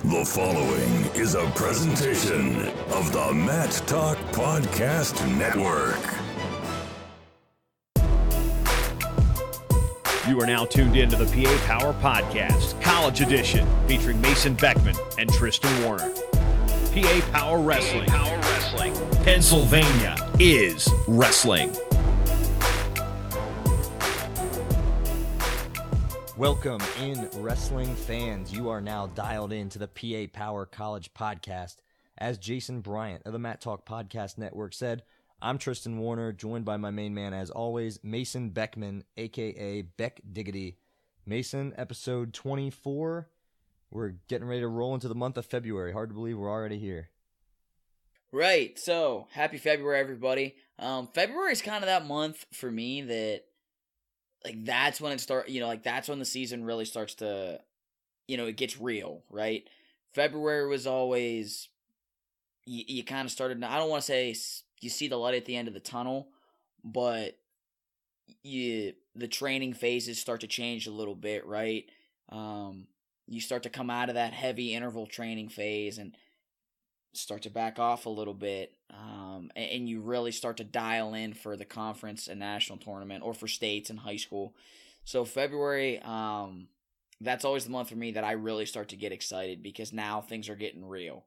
The following is a presentation of the Mat Talk Podcast Network. You are now tuned in to the PA Power Podcast, College Edition, featuring Mason Beckman and Tristan Warner. PA Power Wrestling. Pennsylvania is wrestling. Welcome in, wrestling fans. You are now dialed in to the PA Power College Podcast. As Jason Bryant of the Mat Talk Podcast Network said, I'm Tristan Warner, joined by my main man, as always, Mason Beckman, a.k.a. Beck Diggity. Mason, episode 24. We're getting ready to roll into the month of February. Hard to believe we're already here. Right, so happy February, everybody. February is kind of that month for me that, that's when it starts, that's when the season really starts to, it gets real, right? February was always, you kind of started, I don't want to say you see the light at the end of the tunnel, but the training phases start to change a little bit, right? You start to come out of that heavy interval training phase and start to back off a little bit, and you really start to dial in for the conference and national tournament, or for states and high school. So February, that's always the month for me that I really start to get excited, because now things are getting real.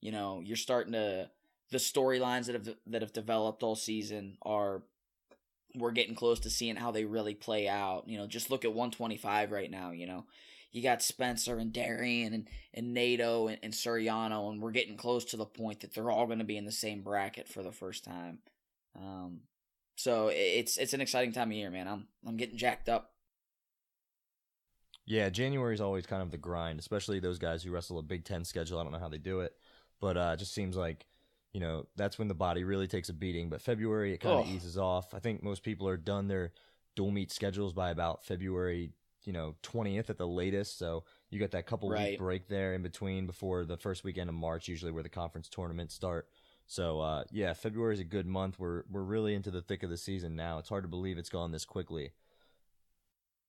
You're starting to, the storylines that have developed all season we're getting close to seeing how they really play out. Just look at 125 right now. You got Spencer and Darian and Nato and Suriano, and we're getting close to the point that they're all going to be in the same bracket for the first time. So it's an exciting time of year, man. I'm getting jacked up. Yeah, January is always kind of the grind, especially those guys who wrestle a Big Ten schedule. I don't know how they do it, but it just seems like, that's when the body really takes a beating. But February, it kind of eases off. I think most people are done their dual meet schedules by about February 20th at the latest. So you got that couple week break there in between before the first weekend of March, usually where the conference tournaments start. So February is a good month. We're really into the thick of the season now. It's hard to believe it's gone this quickly.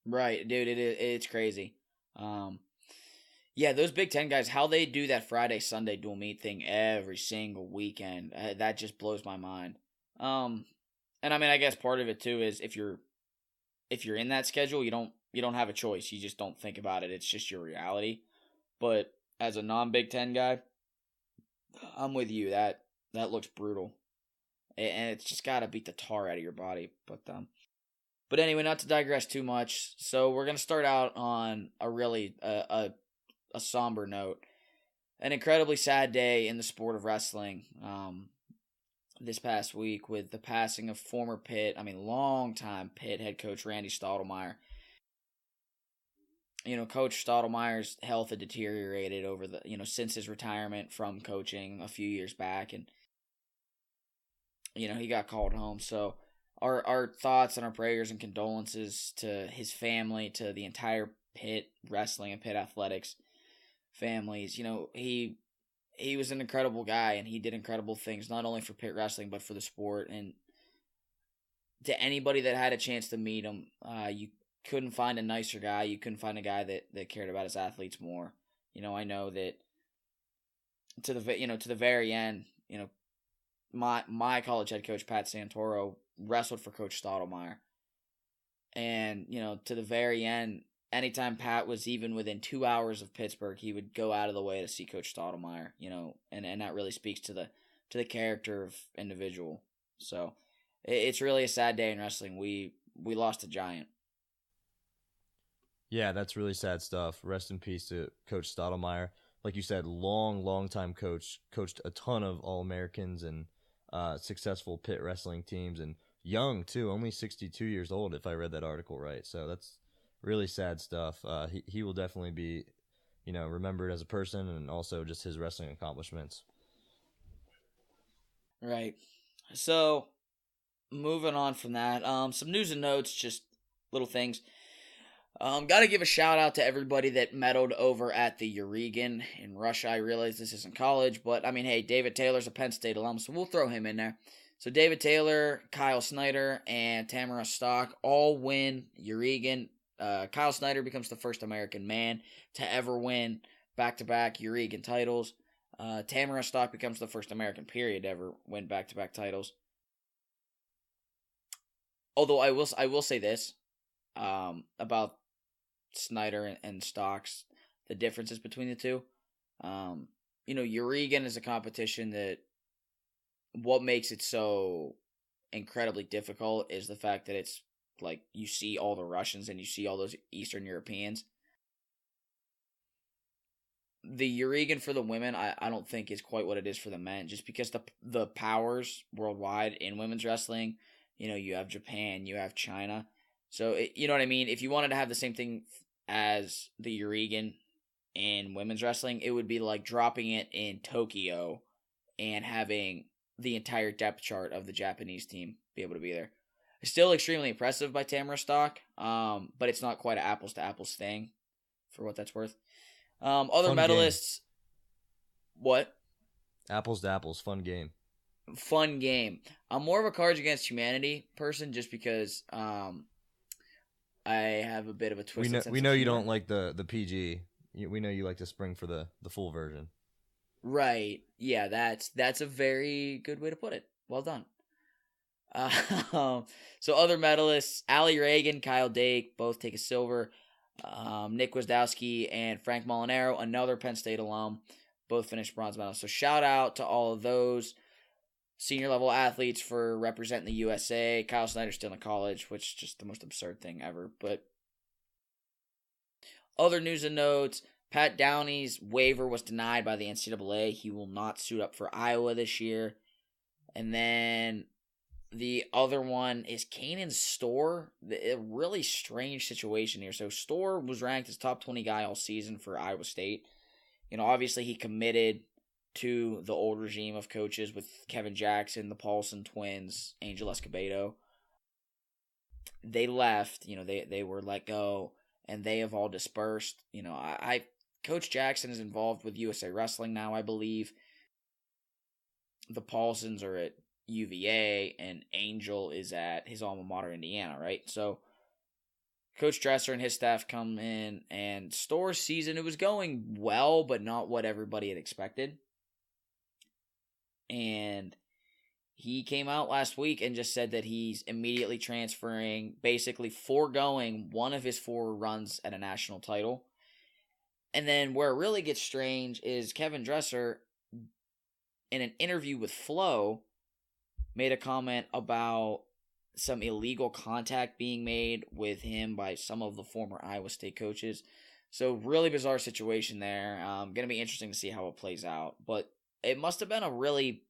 Right, dude. It's crazy. Those Big Ten guys, how they do that Friday, Sunday dual meet thing every single weekend, that just blows my mind. And I mean, I guess part of it too is if you're in that schedule, you don't have a choice. You just don't think about it. It's just your reality. But as a non-Big Ten guy, I'm with you. That looks brutal, and it's just got to beat the tar out of your body. But anyway, not to digress too much. So we're gonna start out on a really a somber note. An incredibly sad day in the sport of wrestling. This past week with the passing of former longtime Pitt head coach Randy Stottlemyer. Coach Stottlemyer's health had deteriorated over since his retirement from coaching a few years back, and he got called home. So our thoughts and our prayers and condolences to his family, to the entire Pitt wrestling and Pitt athletics families. He was an incredible guy, and he did incredible things, not only for Pitt wrestling, but for the sport. And to anybody that had a chance to meet him, you couldn't find a nicer guy. You couldn't find a guy that cared about his athletes more. I know that to the very end, my college head coach, Pat Santoro, wrestled for Coach Stottlemyer. And, to the very end, anytime Pat was even within 2 hours of Pittsburgh, he would go out of the way to see Coach Stottlemyer, and that really speaks to the character of individual. So it's really a sad day in wrestling. We lost a giant. Yeah, that's really sad stuff. Rest in peace to Coach Stottlemyer. Like you said, long time coach, coached a ton of All-Americans and successful Pitt wrestling teams, and young too, only 62 years old if I read that article right. So that's really sad stuff. He will definitely be, remembered as a person, and also just his wrestling accomplishments. Right. So, moving on from that, some news and notes, just little things. Got to give a shout out to everybody that medaled over at the Urigan in Russia. I realize this isn't college, but hey, David Taylor's a Penn State alum, so we'll throw him in there. So David Taylor, Kyle Snyder, and Tamara Stock all win Urigan. Kyle Snyder becomes the first American man to ever win back-to-back Eureka titles. Tamara Stock becomes the first American period to ever win back-to-back titles. Although I will say this about Snyder and Stocks, the differences between the two. Eureka is a competition that what makes it so incredibly difficult is the fact that it's like you see all the Russians and you see all those Eastern Europeans. The Eureka for the women, I don't think is quite what it is for the men, just because the powers worldwide in women's wrestling, you have Japan, you have China. So, you know what I mean? If you wanted to have the same thing as the Eureka in women's wrestling, it would be like dropping it in Tokyo and having the entire depth chart of the Japanese team be able to be there. Still extremely impressive by Tamara Stock, but it's not quite an apples-to-apples thing, for what that's worth. Other Fun medalists... Game. What? Apples to apples, fun game. Fun game. I'm more of a Cards Against Humanity person just because I have a bit of a twist. We know you don't like the PG. We know you like to spring for the full version. Right. Yeah, that's a very good way to put it. Well done. So other medalists, Allie Reagan, Kyle Dake, both take a silver. Nick Wisdowski and Frank Molinaro, another Penn State alum, both finished bronze medals. So shout out to all of those senior level athletes for representing the USA. Kyle Snyder's still in college, which is just the most absurd thing ever. But other news and notes, Pat Downey's waiver was denied by the NCAA. He will not suit up for Iowa this year. And then the other one is Kanan Storr. A really strange situation here. So Storr was ranked as top 20 guy all season for Iowa State. Obviously he committed to the old regime of coaches with Kevin Jackson, the Paulson twins, Angel Escobedo. They left. They were let go, and they have all dispersed. Coach Jackson is involved with USA Wrestling now, I believe. The Paulsons are at UVA, and Angel is at his alma mater, Indiana, right? So Coach Dresser and his staff come in, and Storr's season, it was going well, but not what everybody had expected. And he came out last week and just said that he's immediately transferring, basically foregoing one of his 4 runs at a national title. And then where it really gets strange is Kevin Dresser, in an interview with Flo, made a comment about some illegal contact being made with him by some of the former Iowa State coaches. So really bizarre situation there. Going to be interesting to see how it plays out. But it must have been a really,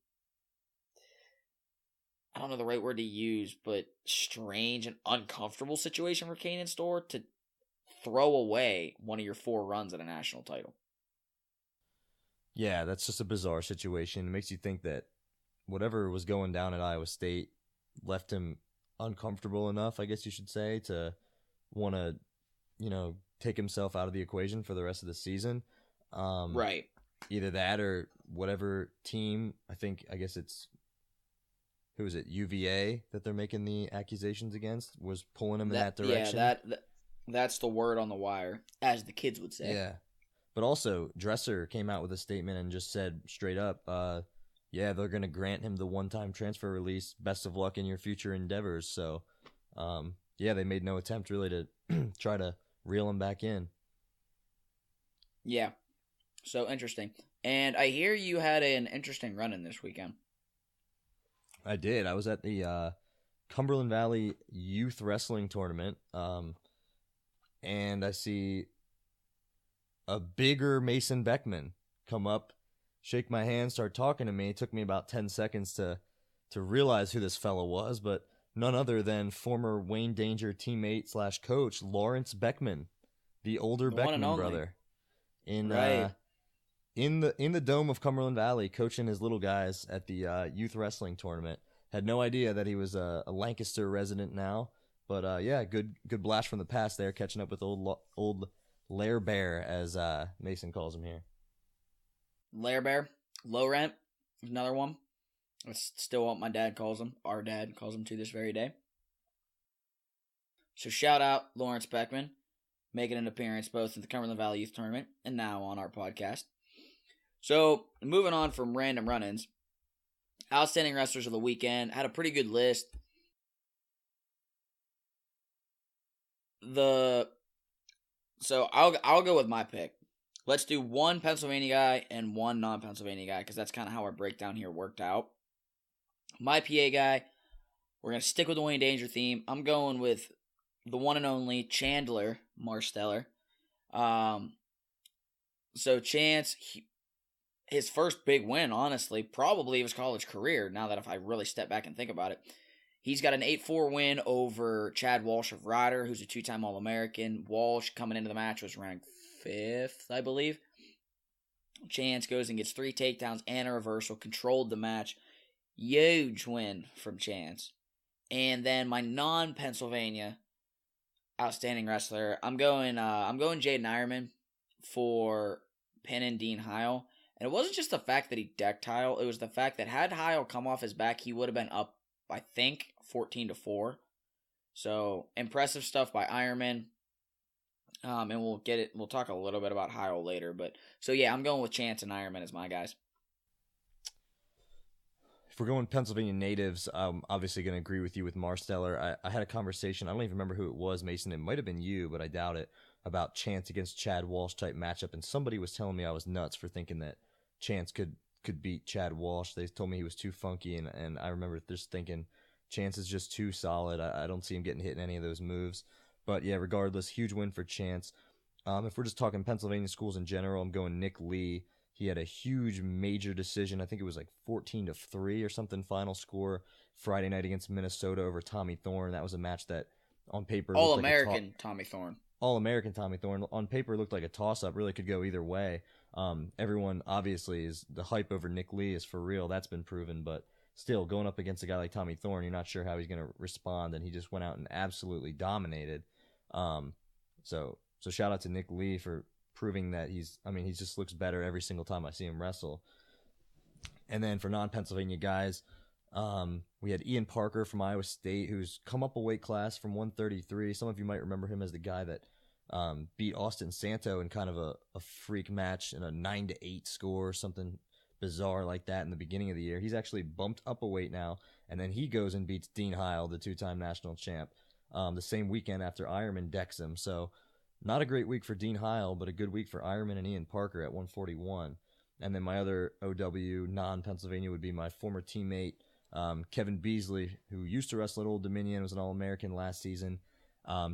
I don't know the right word to use, but strange and uncomfortable situation for Kanan Storr to throw away one of your 4 runs at a national title. Yeah, that's just a bizarre situation. It makes you think that whatever was going down at Iowa State left him uncomfortable enough, I guess you should say, to want to, take himself out of the equation for the rest of the season. Right. Either that or whatever team, I guess it's, who is it, UVA, that they're making the accusations against, was pulling him in that direction. Yeah, that's the word on the wire, as the kids would say. Yeah. But also, Dresser came out with a statement and just said straight up, they're going to grant him the one-time transfer release. Best of luck in your future endeavors. So, they made no attempt really to try to reel him back in. Yeah. So interesting. And I hear you had an interesting run-in this weekend. I did. I was at the Cumberland Valley Youth Wrestling Tournament, and I see a bigger Mason Beckman come up, shake my hand, start talking to me. It took me about 10 seconds to realize who this fellow was, but none other than former Wayne Danger teammate / coach Lawrence Beckman, the older Beckman brother, in the dome of Cumberland Valley, coaching his little guys at the youth wrestling tournament. Had no idea that he was a Lancaster resident now, but good blast from the past there, catching up with old Lair Bear, as Mason calls him here. Lair Bear, low rent, another one. That's still what my dad calls him. Our dad calls him to this very day. So shout out Lawrence Beckman. making an appearance both in the Cumberland Valley Youth Tournament and now on our podcast. So, moving on from random run-ins, outstanding wrestlers of the weekend, had a pretty good list. So I'll go with my pick. Let's do one Pennsylvania guy and one non-Pennsylvania guy, because that's kind of how our breakdown here worked out. My PA guy, we're going to stick with the Wayne Danger theme. I'm going with the one and only Chandler Marsteller. So Chance, his first big win, honestly, probably of his college career, now that if I really step back and think about it. He's got an 8-4 win over Chad Walsh of Ryder, who's a 2-time All-American. Walsh, coming into the match, was ranked 5th, I believe. Chance goes and gets 3 takedowns and a reversal, controlled the match. Huge win from Chance. And then my non-Pennsylvania outstanding wrestler, I'm going Jaden Ironman for Penn and Dean Heil. And it wasn't just the fact that he decked Heil, it was the fact that had Heil come off his back, he would have been up, I think, 14-4. So, impressive stuff by Ironman. And we'll talk a little bit about Heil later. But so yeah, I'm going with Chance and Ironman as my guys. If we're going Pennsylvania natives, I'm obviously going to agree with you with Marsteller. I had a conversation, I don't even remember who it was, Mason, it might have been you, but I doubt it, about Chance against Chad Walsh type matchup, and somebody was telling me I was nuts for thinking that Chance could beat Chad Walsh. They told me he was too funky, and I remember just thinking Chance is just too solid. I don't see him getting hit in any of those moves. But yeah, regardless, huge win for Chance. If we're just talking Pennsylvania schools in general, I'm going Nick Lee. He had a huge major decision. I think it was like 14-3 or something final score Friday night against Minnesota over Tommy Thorne. That was a match that on paper All-American Tommy Thorne. All-American Tommy Thorne. On paper looked like a toss-up. Really could go either way. Everyone obviously is the hype over Nick Lee is for real. That's been proven, but still going up against a guy like Tommy Thorne, you're not sure how he's going to respond, and he just went out and absolutely dominated. So shout out to Nick Lee for proving that he just looks better every single time I see him wrestle. And then for non-Pennsylvania guys, we had Ian Parker from Iowa State, who's come up a weight class from 133. Some of you might remember him as the guy that beat Austin Santo in kind of a freak match in a 9-8 score or something bizarre like that in the beginning of the year. He's actually bumped up a weight now, and then he goes and beats Dean Heil, the 2-time national champ, the same weekend after Ironman decks him. So not a great week for Dean Heil, but a good week for Ironman and Ian Parker at 141. And then my other OW non-Pennsylvania would be my former teammate, Kevin Beasley, who used to wrestle at Old Dominion, was an All-American last season,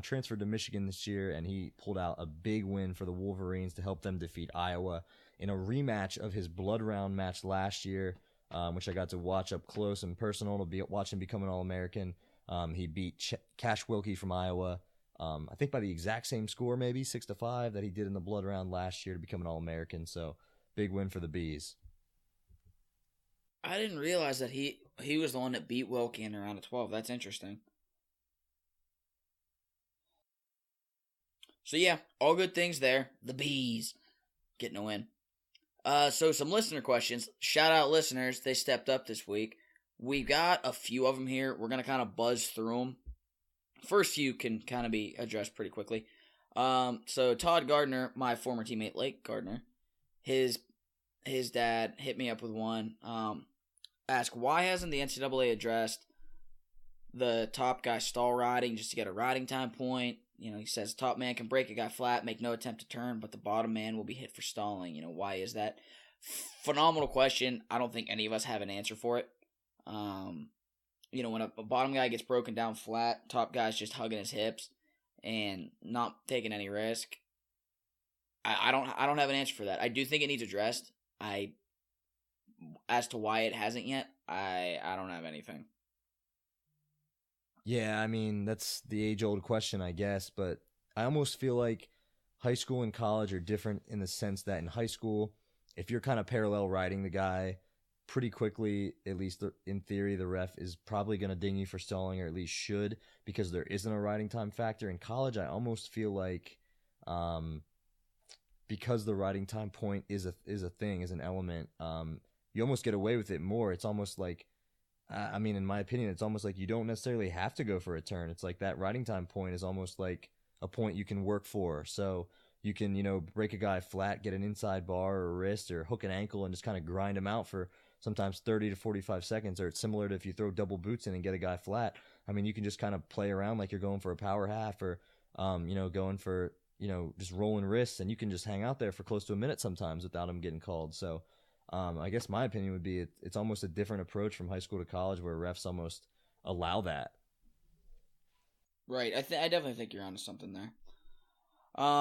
transferred to Michigan this year, and he pulled out a big win for the Wolverines to help them defeat Iowa in a rematch of his Blood Round match last year, which I got to watch up close and personal to watch him become an All-American. He beat Cash Wilkie from Iowa, I think by the exact same score, maybe 6-5, that he did in the Blood Round last year to become an All-American. So big win for the Bees. I didn't realize that he was the one that beat Wilkie in a round of 12. That's interesting. So yeah, all good things there. The Bees getting a win. So some listener questions. Shout out listeners. They stepped up this week. We got a few of them here. We're going to kind of buzz through them. First few can kind of be addressed pretty quickly. So Todd Gardner, my former teammate Lake Gardner, his dad hit me up with one. Ask, why hasn't the NCAA addressed the top guy stall riding just to get a riding time point? You know, he says top man can break a guy flat, make no attempt to turn, but the bottom man will be hit for stalling. You know, why is that? Phenomenal question. I don't think any of us have an answer for it. You know, when a bottom guy gets broken down flat, top guy's just hugging his hips and not taking any risk. I don't have an answer for that. I do think it needs addressed. As to why it hasn't yet, I don't have anything. Yeah, I mean, that's the age-old question, I guess, but I almost feel like high school and college are different in the sense that in high school, if you're kind of parallel riding the guy, pretty quickly, at least in theory, the ref is probably going to ding you for stalling, or at least should, because there isn't a riding time factor. In college, I almost feel like because the riding time point is a thing, is an element, you almost get away with it more. It's almost like, I mean, in my opinion, it's almost like you don't necessarily have to go for a turn. It's like that riding time point is almost like a point you can work for. So you can, break a guy flat, get an inside bar or wrist or hook an ankle and just kind of grind him out for sometimes 30 to 45 seconds. Or it's similar to if you throw double boots in and get a guy flat. I mean, you can just kind of play around like you're going for a power half or, going for, just rolling wrists, and you can just hang out there for close to a minute sometimes without him getting called. So I guess my opinion would be it's almost a different approach from high school to college where refs almost allow that. Right. I definitely think you're onto something there.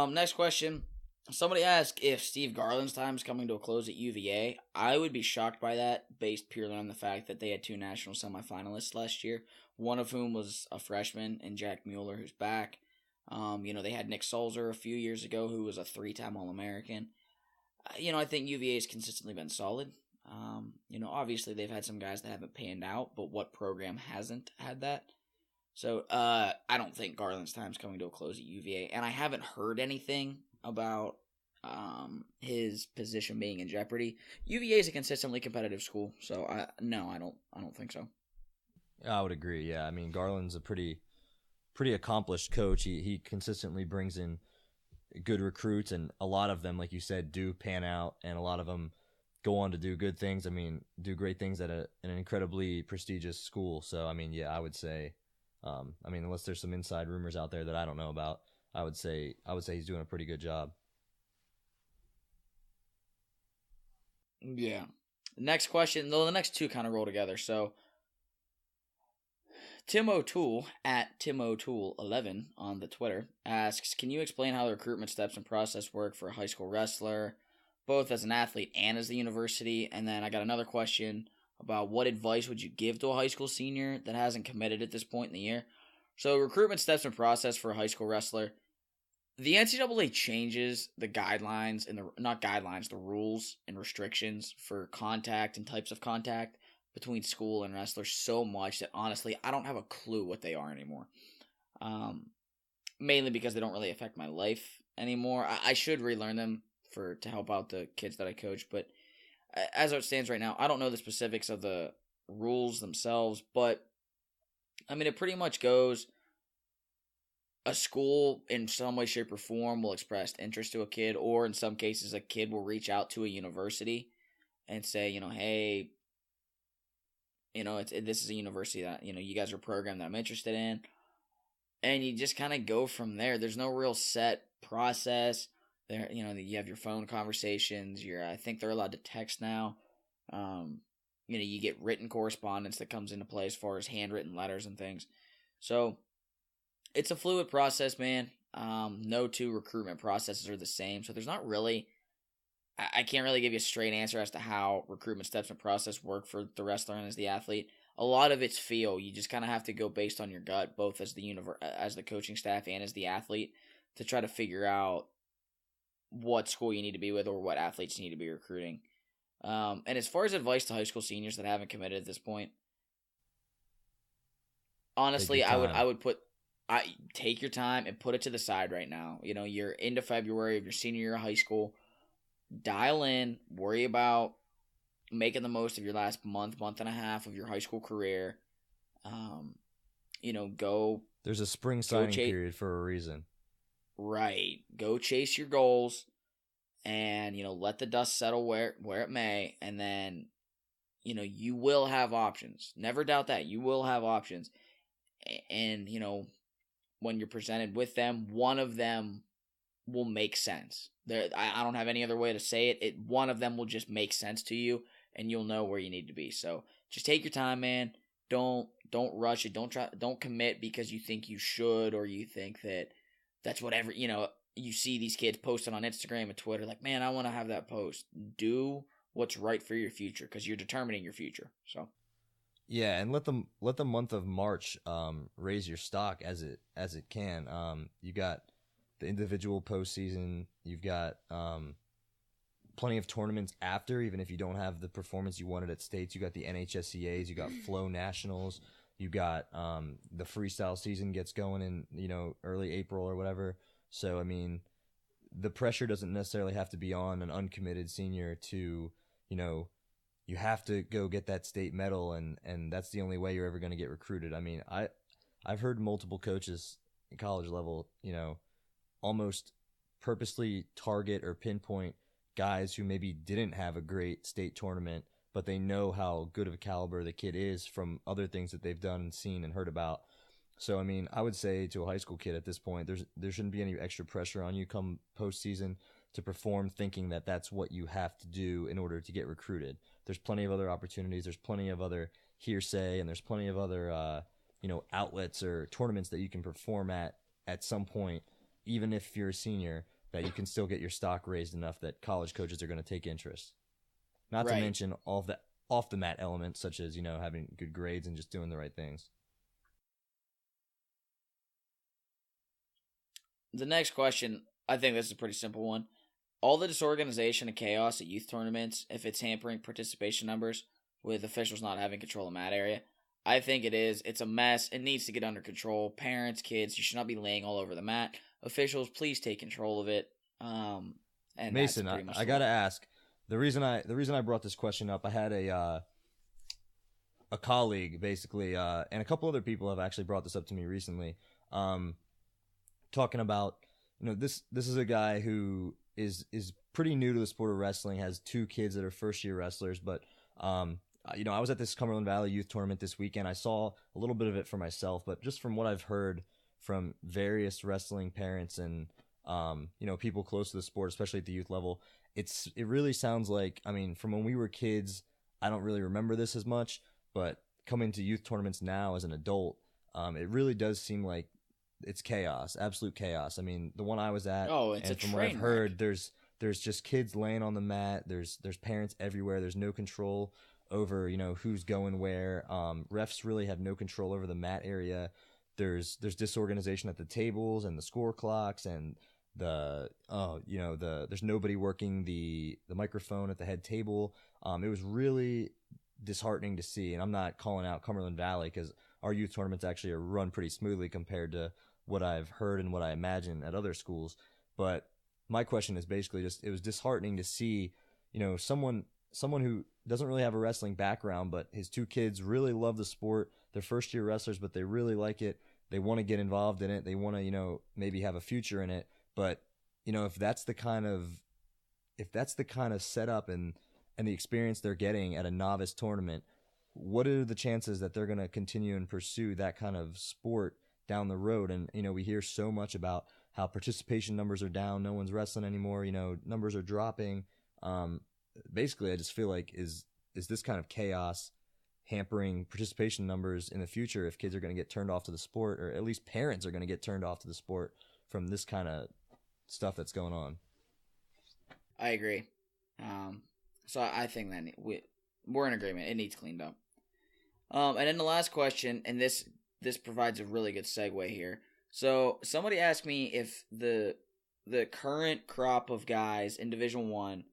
Next question. Somebody asked if Steve Garland's time is coming to a close at UVA. I would be shocked by that based purely on the fact that they had 2 national semifinalists last year, one of whom was a freshman in Jack Mueller, who's back. They had Nick Sulzer a few years ago, who was a 3-time All-American. I think UVA has consistently been solid. Obviously they've had some guys that haven't panned out, but what program hasn't had that? So, I don't think Garland's time's coming to a close at UVA, and I haven't heard anything about his position being in jeopardy. UVA is a consistently competitive school, so I don't think so. I would agree. Yeah, I mean Garland's a pretty accomplished coach. He consistently brings in good recruits, and a lot of them, like you said, do pan out, and a lot of them go on to do good things. I mean, do great things at an incredibly prestigious school. So, I mean, yeah, I would say, unless there's some inside rumors out there that I don't know about, I would say he's doing a pretty good job. Yeah. Next question. The next 2 kind of roll together. So, Tim O'Toole at Tim O'Toole 11 on the Twitter asks, can you explain how the recruitment steps and process work for a high school wrestler, both as an athlete and as the university? And then I got another question about what advice would you give to a high school senior that hasn't committed at this point in the year? So recruitment steps and process for a high school wrestler. The NCAA changes the guidelines and the rules and restrictions for contact and types of contact between school and wrestlers so much that honestly, I don't have a clue what they are anymore. Mainly because they don't really affect my life anymore. I should relearn them to help out the kids that I coach, but as it stands right now, I don't know the specifics of the rules themselves, but I mean, it pretty much goes, a school in some way, shape, or form will express interest to a kid, or in some cases, a kid will reach out to a university and say, hey, this is a university that, you guys are a program that I'm interested in, and you just kind of go from there. There's no real set process. There, you have your phone conversations. I think they're allowed to text now. You get written correspondence that comes into play as far as handwritten letters and things. So it's a fluid process, man. No 2 recruitment processes are the same. So there's not really, I can't really give you a straight answer as to how recruitment steps and process work for the wrestler and as the athlete. A lot of it's feel. You just kind of have to go based on your gut, both as the coaching staff and as the athlete, to try to figure out what school you need to be with or what athletes you need to be recruiting. And as far as advice to high school seniors that haven't committed at this point, honestly, I would take your time and put it to the side right now. You're into February of your senior year of high school. Dial in, worry about making the most of your last month and a half of your high school career. Go. There's a spring signing period for a reason. Right. Go chase your goals and, let the dust settle where it may. And then, you will have options. Never doubt that. You will have options. And, when you're presented with them, one of them will make sense. I don't have any other way to say it. One of them will just make sense to you, and you'll know where you need to be. So just take your time, man. Don't rush it. Don't commit because you think you should, or you think that's whatever, you see these kids posting on Instagram and Twitter like, man, I want to have that post. Do what's right for your future because you're determining your future. So yeah, and let the month of March raise your stock as it can. You got the individual postseason. You've got plenty of tournaments after, even if you don't have the performance you wanted at states. You got the NHSCAs. You got Flow Nationals. You got the freestyle season gets going in early April or whatever. So I mean, the pressure doesn't necessarily have to be on an uncommitted senior to you have to go get that state medal, and that's the only way you're ever going to get recruited. I mean, I've heard multiple coaches at college level, almost purposely target or pinpoint guys who maybe didn't have a great state tournament, but they know how good of a caliber the kid is from other things that they've done and seen and heard about. So, I mean, I would say to a high school kid at this point, there shouldn't be any extra pressure on you come postseason to perform thinking that that's what you have to do in order to get recruited. There's plenty of other opportunities. There's plenty of other hearsay, and there's plenty of other, outlets or tournaments that you can perform at some point, even if you're a senior, that you can still get your stock raised enough that college coaches are going to take interest. Not to mention all the off the mat elements, such as, having good grades and just doing the right things. The next question, I think this is a pretty simple one. All the disorganization and chaos at youth tournaments, if it's hampering participation numbers with officials not having control of the mat area, I think it is. It's a mess. It needs to get under control. Parents, kids, you should not be laying all over the mat. Officials, please take control of it. And Mason, I gotta ask. The reason I brought this question up, I had a colleague basically, and a couple other people have actually brought this up to me recently, talking about, this is a guy who is pretty new to the sport of wrestling, has 2 kids that are first year wrestlers, but I was at this Cumberland Valley youth tournament this weekend. I saw a little bit of it for myself, but just from what I've heard from various wrestling parents and people close to the sport, especially at the youth level, it really sounds like, from when we were kids, I don't really remember this as much, but coming to youth tournaments now as an adult, it really does seem like it's chaos, absolute chaos. The one I was at, and from what I've heard, there's just kids laying on the mat. There's parents everywhere. There's no control over, who's going where. Refs really have no control over the mat area. There's disorganization at the tables and the score clocks, and there's nobody working the microphone at the head table. It was really disheartening to see, and I'm not calling out Cumberland Valley because our youth tournaments actually are run pretty smoothly compared to what I've heard and what I imagine at other schools. But my question is basically just, it was disheartening to see, someone who doesn't really have a wrestling background, but his 2 kids really love the sport. They're first year wrestlers, but they really like it. They want to get involved in it. They want to, maybe have a future in it. But, if that's the kind of setup and the experience they're getting at a novice tournament, what are the chances that they're going to continue and pursue that kind of sport down the road? And, we hear so much about how participation numbers are down. No one's wrestling anymore. Numbers are dropping. Basically, I just feel like, is this kind of chaos hampering participation numbers in the future if kids are going to get turned off to the sport, or at least parents are going to get turned off to the sport from this kind of stuff that's going on? I agree. So I think that we're in agreement. It needs cleaned up. And then the last question, and this provides a really good segue here. So somebody asked me if the current crop of guys in Division I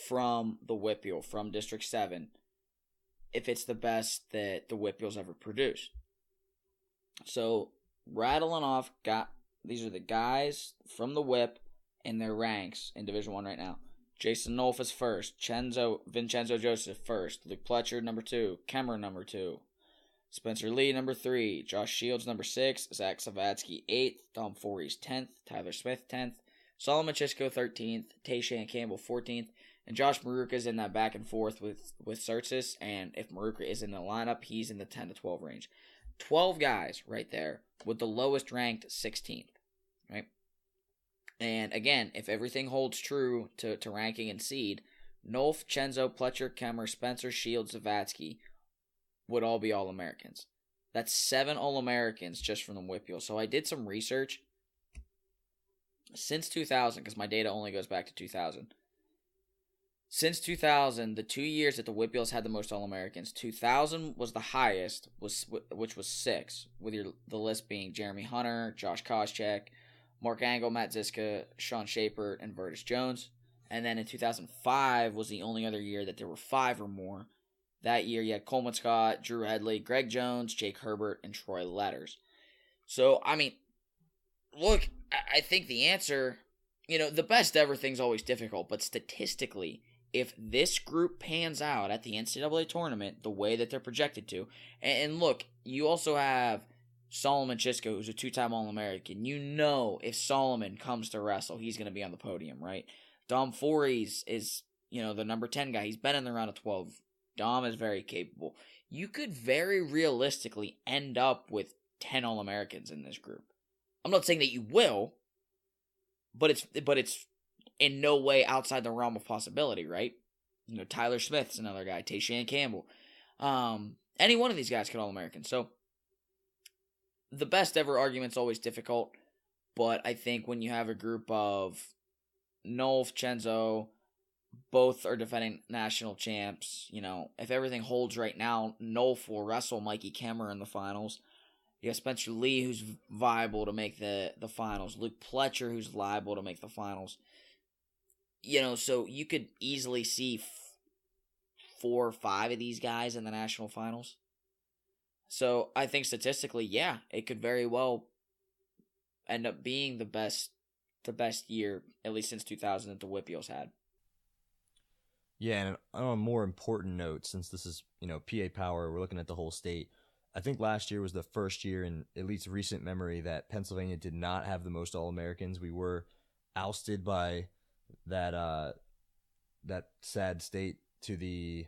from the Whippeal, from District 7, if it's the best that the Whippeal's ever produced. So rattling off, these are the guys from the Whip in their ranks in Division I right now. Jason Nolf is first. Vincenzo Joseph first. Luke Pletcher, number 2. Kemmer, number 2. Spencer Lee, number 3. Josh Shields, number 6. Zach Savatsky, 8th. Dom Forey's 10th. Tyler Smith, 10th. Solomon Chisco, 13th. Tayshan Campbell, 14th. And Josh Maruka is in that back and forth with Surtsis. And if Maruka is in the lineup, he's in the 10 to 12 range. 12 guys right there with the lowest ranked 16th. Right? And again, if everything holds true to ranking and seed, Nolf, Chenzo, Pletcher, Kemmer, Spencer, Shields, Zavatsky would all be All-Americans. That's 7 All-Americans just from the Whippeal. So I did some research. Since 2000, because my data only goes back to 2000. Since 2000, the 2 years that the Whippeals had the most All-Americans, 2000 was the highest, which was 6, with the list being Jeremy Hunter, Josh Koscheck, Mark Engel, Matt Ziska, Sean Shapert, and Vertus Jones. And then in 2005 was the only other year that there were 5 or more. That year you had Coleman Scott, Drew Headley, Greg Jones, Jake Herbert, and Troy Letters. So, look, I think the answer, the best ever thing's always difficult, but statistically, if this group pans out at the NCAA tournament the way that they're projected to, and look, you also have Solomon Chisco, who's a 2-time All-American. You know if Solomon comes to wrestle, he's going to be on the podium, right? Dom Fories is, the number 10 guy. He's been in the round of 12. Dom is very capable. You could very realistically end up with 10 All-Americans in this group. I'm not saying that you will, but it's in no way outside the realm of possibility, right? Tyler Smith's another guy. Tayshaun Campbell. Any one of these guys could All-American. So, the best ever argument's always difficult, but I think when you have a group of Nolf, Chenzo, both are defending national champs, if everything holds right now, Nolf will wrestle Mikey Kemmer in the finals. You have Spencer Lee, who's viable to make the finals. Luke Pletcher, who's liable to make the finals. So you could easily see 4 or 5 of these guys in the national finals. So I think statistically, yeah, it could very well end up being the best year, at least since 2000, that the Whippeals had. Yeah, and on a more important note, since this is, PA Power, we're looking at the whole state. I think last year was the first year in at least recent memory that Pennsylvania did not have the most All-Americans. We were ousted by that sad state to the,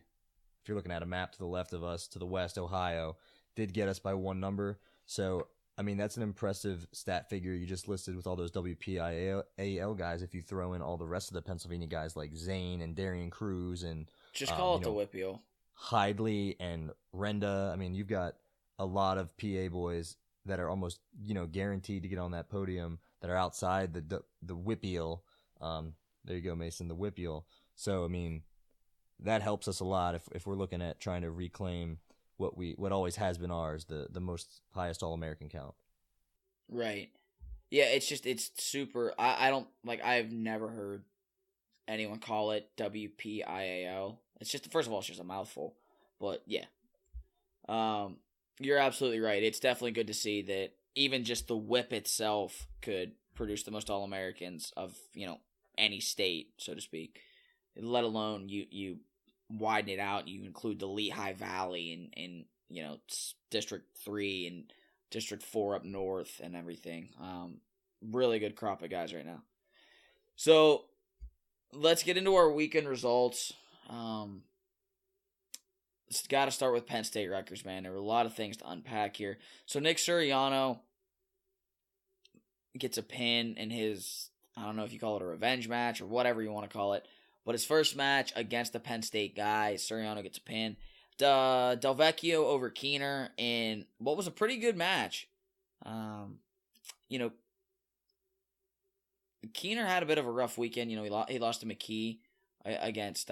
if you're looking at a map to the left of us, to the west, Ohio, did get us by 1 number. So, that's an impressive stat figure you just listed with all those WPIAL guys. If you throw in all the rest of the Pennsylvania guys like Zane and Darian Cruz and just call it the Whippeal, Hidley and Renda. You've got a lot of PA boys that are almost guaranteed to get on that podium that are outside the Whippeal. There you go, Mason, the Whippeal. So that helps us a lot if we're looking at trying to reclaim what always has been ours, the most highest All-American count. Right. Yeah, it's super. I've never heard anyone call it WPIAL. It's just, first of all, it's just a mouthful. But yeah. You're absolutely right. It's definitely good to see that even just the whip itself could produce the most All-Americans of, any state, so to speak. Let alone you widen it out and you include the Lehigh Valley and District 3 and District 4 up north and everything. Really good crop of guys right now. So, let's get into our weekend results. It's got to start with Penn State Rutgers, man. There were a lot of things to unpack here. So, Nick Suriano gets a pin in his, I don't know if you call it a revenge match or whatever you want to call it, but his first match against the Penn State guy, Suriano gets a pin. Del Vecchio over Keener in what was a pretty good match. Keener had a bit of a rough weekend. He lost to McKee against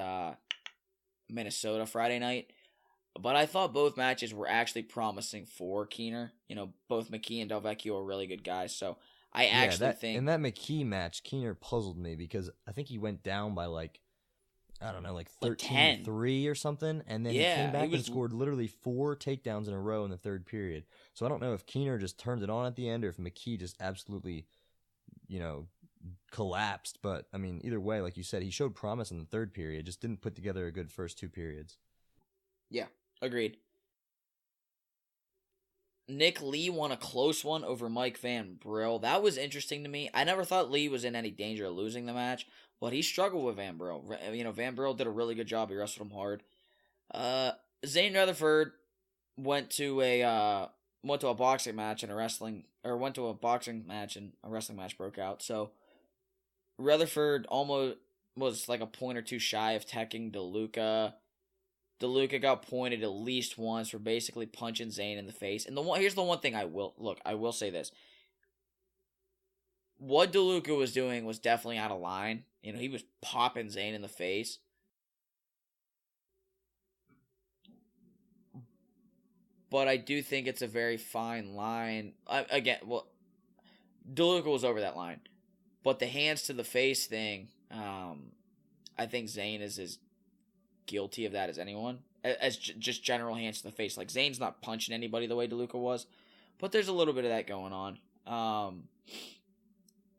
Minnesota Friday night. But I thought both matches were actually promising for Keener. Both McKee and Del Vecchio are really good guys. So I actually think in that McKee match, Keener puzzled me because I think he went down by 13-3 or something, and then he came back and scored literally 4 takedowns in a row in the third period. So I don't know if Keener just turned it on at the end or if McKee just absolutely, collapsed. But, either way, like you said, he showed promise in the third period, just didn't put together a good first 2 periods. Yeah, agreed. Nick Lee won a close one over Mike Van Brill. That was interesting to me. I never thought Lee was in any danger of losing the match, but he struggled with Van Brill. Van Brill did a really good job. He wrestled him hard. Zane Rutherford went to a boxing match and a wrestling match broke out. So Rutherford almost was like a point or two shy of teching DeLuca. DeLuca got pointed at least once for basically punching Zane in the face. And here's the one thing I will say this. What DeLuca was doing was definitely out of line. He was popping Zane in the face. But I do think it's a very fine line. DeLuca was over that line. But the hands to the face thing, I think Zane is as guilty of that as anyone. As just general hands to the face. Like, Zane's not punching anybody the way DeLuca was. But there's a little bit of that going on.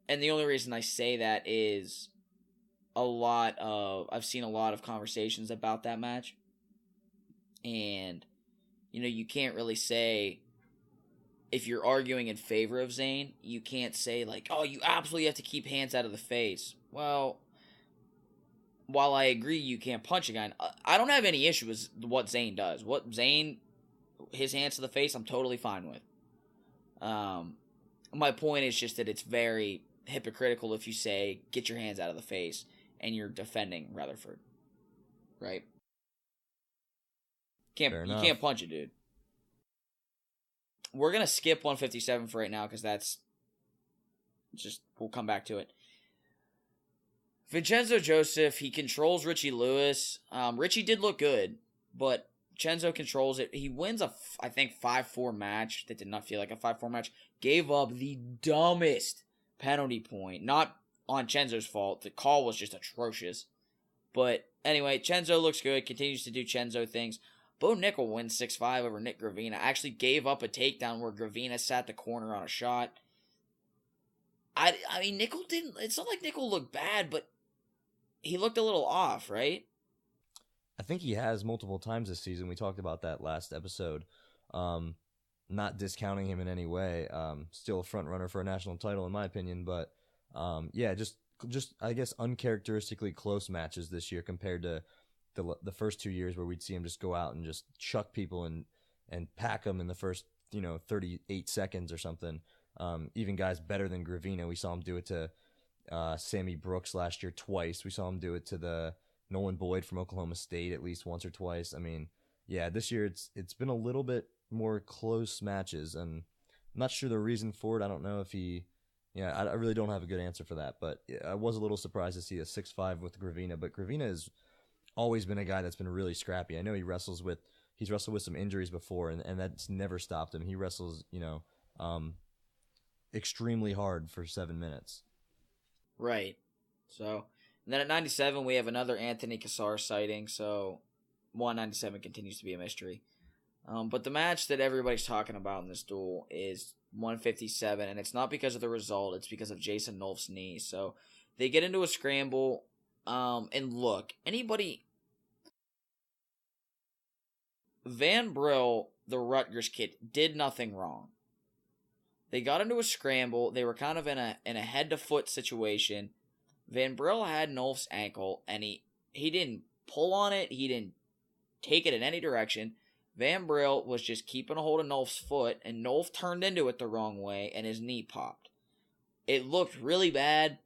And the only reason I say that is I've seen a lot of conversations about that match. And, you can't really say if you're arguing in favor of Zane, you can't say, like, oh, you absolutely have to keep hands out of the face. Well, while I agree you can't punch a guy, I don't have any issue with what Zane does. His hands to the face, I'm totally fine with. My point is just that it's very hypocritical if you say, get your hands out of the face, and you're defending Rutherford. Right? You can't punch a dude. We're going to skip 157 for right now because that's just, we'll come back to it. Vincenzo Joseph, he controls Richie Lewis. Richie did look good, but Vincenzo controls it. He wins I think 5-4 match that did not feel like a 5-4 match. Gave up the dumbest penalty point. Not on Chenzo's fault. The call was just atrocious. But anyway, Chenzo looks good, continues to do Chenzo things. Bo Nickel wins 6-5 over Nick Gravina. Actually gave up a takedown where Gravina sat the corner on a shot. I mean, Nickel didn't... It's not like Nickel looked bad, but he looked a little off, right? I think he has multiple times this season. We talked about that last episode. Not discounting him in any way. Still a front runner for a national title, in my opinion. But, yeah, just I guess, uncharacteristically close matches this year compared to the first 2 years where we'd see him just go out and just chuck people and pack them in the first 38 seconds or something. Even guys better than Gravina, we saw him do it to Sammy Brooks last year twice. We saw him do it to the Nolan Boyd from Oklahoma State at least once or twice. I mean, yeah, this year it's been a little bit more close matches, and I'm not sure the reason for it. I don't know if I really don't have a good answer for that, but I was a little surprised to see a 6-5 with Gravina, but Gravina has always been a guy that's been really scrappy. I know he's wrestled with some injuries before, and that's never stopped him. He wrestles, extremely hard for 7 minutes. Right. So, and then at 97, we have another Anthony Cassar sighting, so 197 continues to be a mystery. But the match that everybody's talking about in this duel is 157, and it's not because of the result, it's because of Jason Nolf's knee. So, they get into a scramble, and look, Van Brill, the Rutgers kid, did nothing wrong. They got into a scramble. They were kind of in a head-to-foot situation. Van Brill had Nolf's ankle, and he didn't pull on it. He didn't take it in any direction. Van Brill was just keeping a hold of Nolf's foot, and Nolf turned into it the wrong way, and his knee popped. It looked really bad.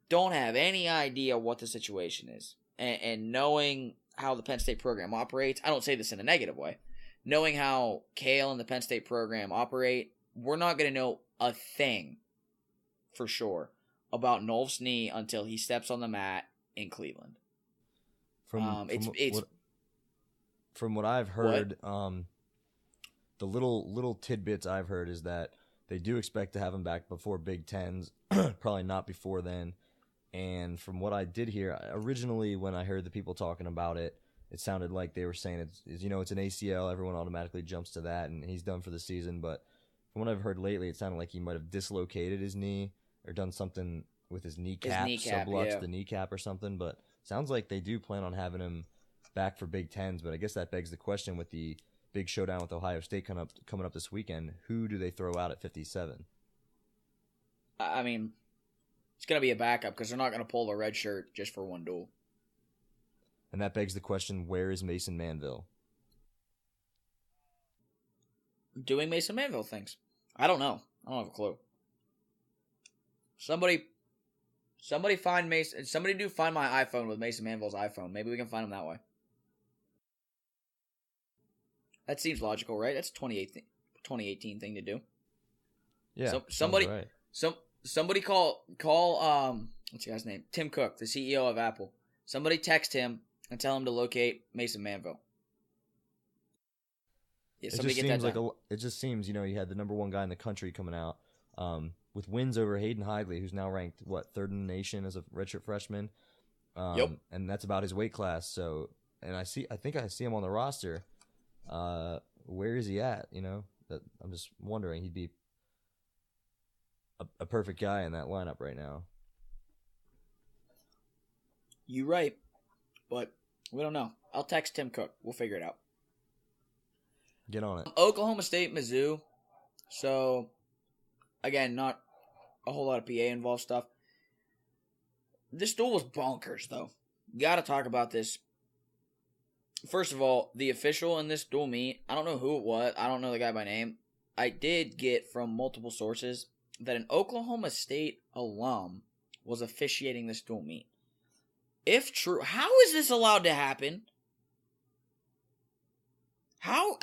Don't have any idea what the situation is. And knowing how the Penn State program operates, I don't say this in a negative way, knowing how Kale and the Penn State program operate, we're not going to know a thing for sure about Nolf's knee until he steps on the mat in Cleveland. From what I've heard, the little tidbits I've heard is that they do expect to have him back before Big Tens, probably not before then. And from what I did hear, originally when I heard the people talking about it, it sounded like they were saying it's an ACL. Everyone automatically jumps to that, and he's done for the season. But from what I've heard lately, it sounded like he might have dislocated his knee or done something with his kneecap, subluxed the kneecap or something. But it sounds like they do plan on having him back for Big Tens. But I guess that begs the question with the big showdown with Ohio State coming up this weekend. Who do they throw out at 57? I mean, it's going to be a backup because they're not going to pull the red shirt just for one duel. And that begs the question, where is Mason Manville? Doing Mason Manville things. I don't know. I don't have a clue. Somebody find Mason. Somebody do find my iPhone with Mason Manville's iPhone. Maybe we can find him that way. That seems logical, right? That's a 2018 thing to do. Yeah. So, somebody right. Somebody call what's the guy's name? Tim Cook, the CEO of Apple. Somebody text him and tell him to locate Mason Manville. Yeah, somebody get that done. It just seems, you had the number one guy in the country coming out with wins over Hayden Hidley, who's now ranked third in the nation as a redshirt freshman. Yep. And that's about his weight class. So, and I think I see him on the roster. Where is he at? I'm just wondering. He'd be a perfect guy in that lineup right now. You right, but we don't know. I'll text Tim Cook. We'll figure it out. Get on it. Oklahoma State, Mizzou. So, again, not a whole lot of PA involved stuff. This duel was bonkers, though. Got to talk about this. First of all, the official in this dual meet, I don't know who it was. I don't know the guy by name. I did get from multiple sources that an Oklahoma State alum was officiating this dual meet. If true, how is this allowed to happen? How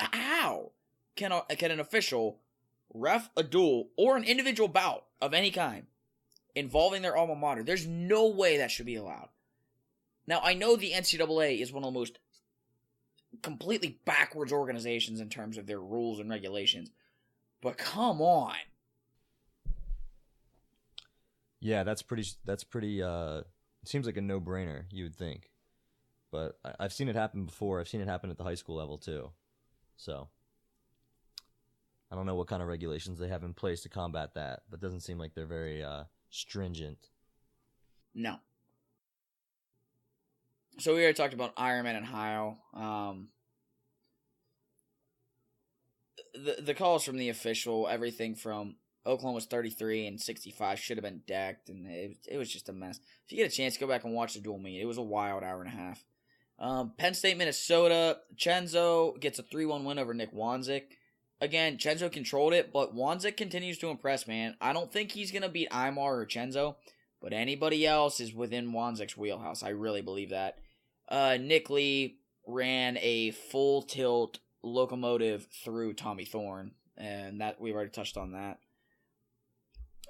can an official ref a duel or an individual bout of any kind involving their alma mater? There's no way that should be allowed. Now, I know the NCAA is one of the most completely backwards organizations in terms of their rules and regulations, but come on. Yeah, that's pretty. It seems like a no-brainer, you would think, but I've seen it happen before. I've seen it happen at the high school level too. So I don't know what kind of regulations they have in place to combat that, but it doesn't seem like they're very stringent. No. So we already talked about Ironman and Ohio. The calls from the official, everything from Oklahoma's 33 and 65 should have been decked, and it was just a mess. If you get a chance, go back and watch the dual meet. It was a wild hour and a half. Penn State, Minnesota. Chenzo gets a 3-1 win over Nick Wanzik. Again, Chenzo controlled it, but Wanzik continues to impress, man. I don't think he's going to beat Imar or Chenzo, but anybody else is within Wanzik's wheelhouse. I really believe that. Nick Lee ran a full tilt locomotive through Tommy Thorne, and that we've already touched on that.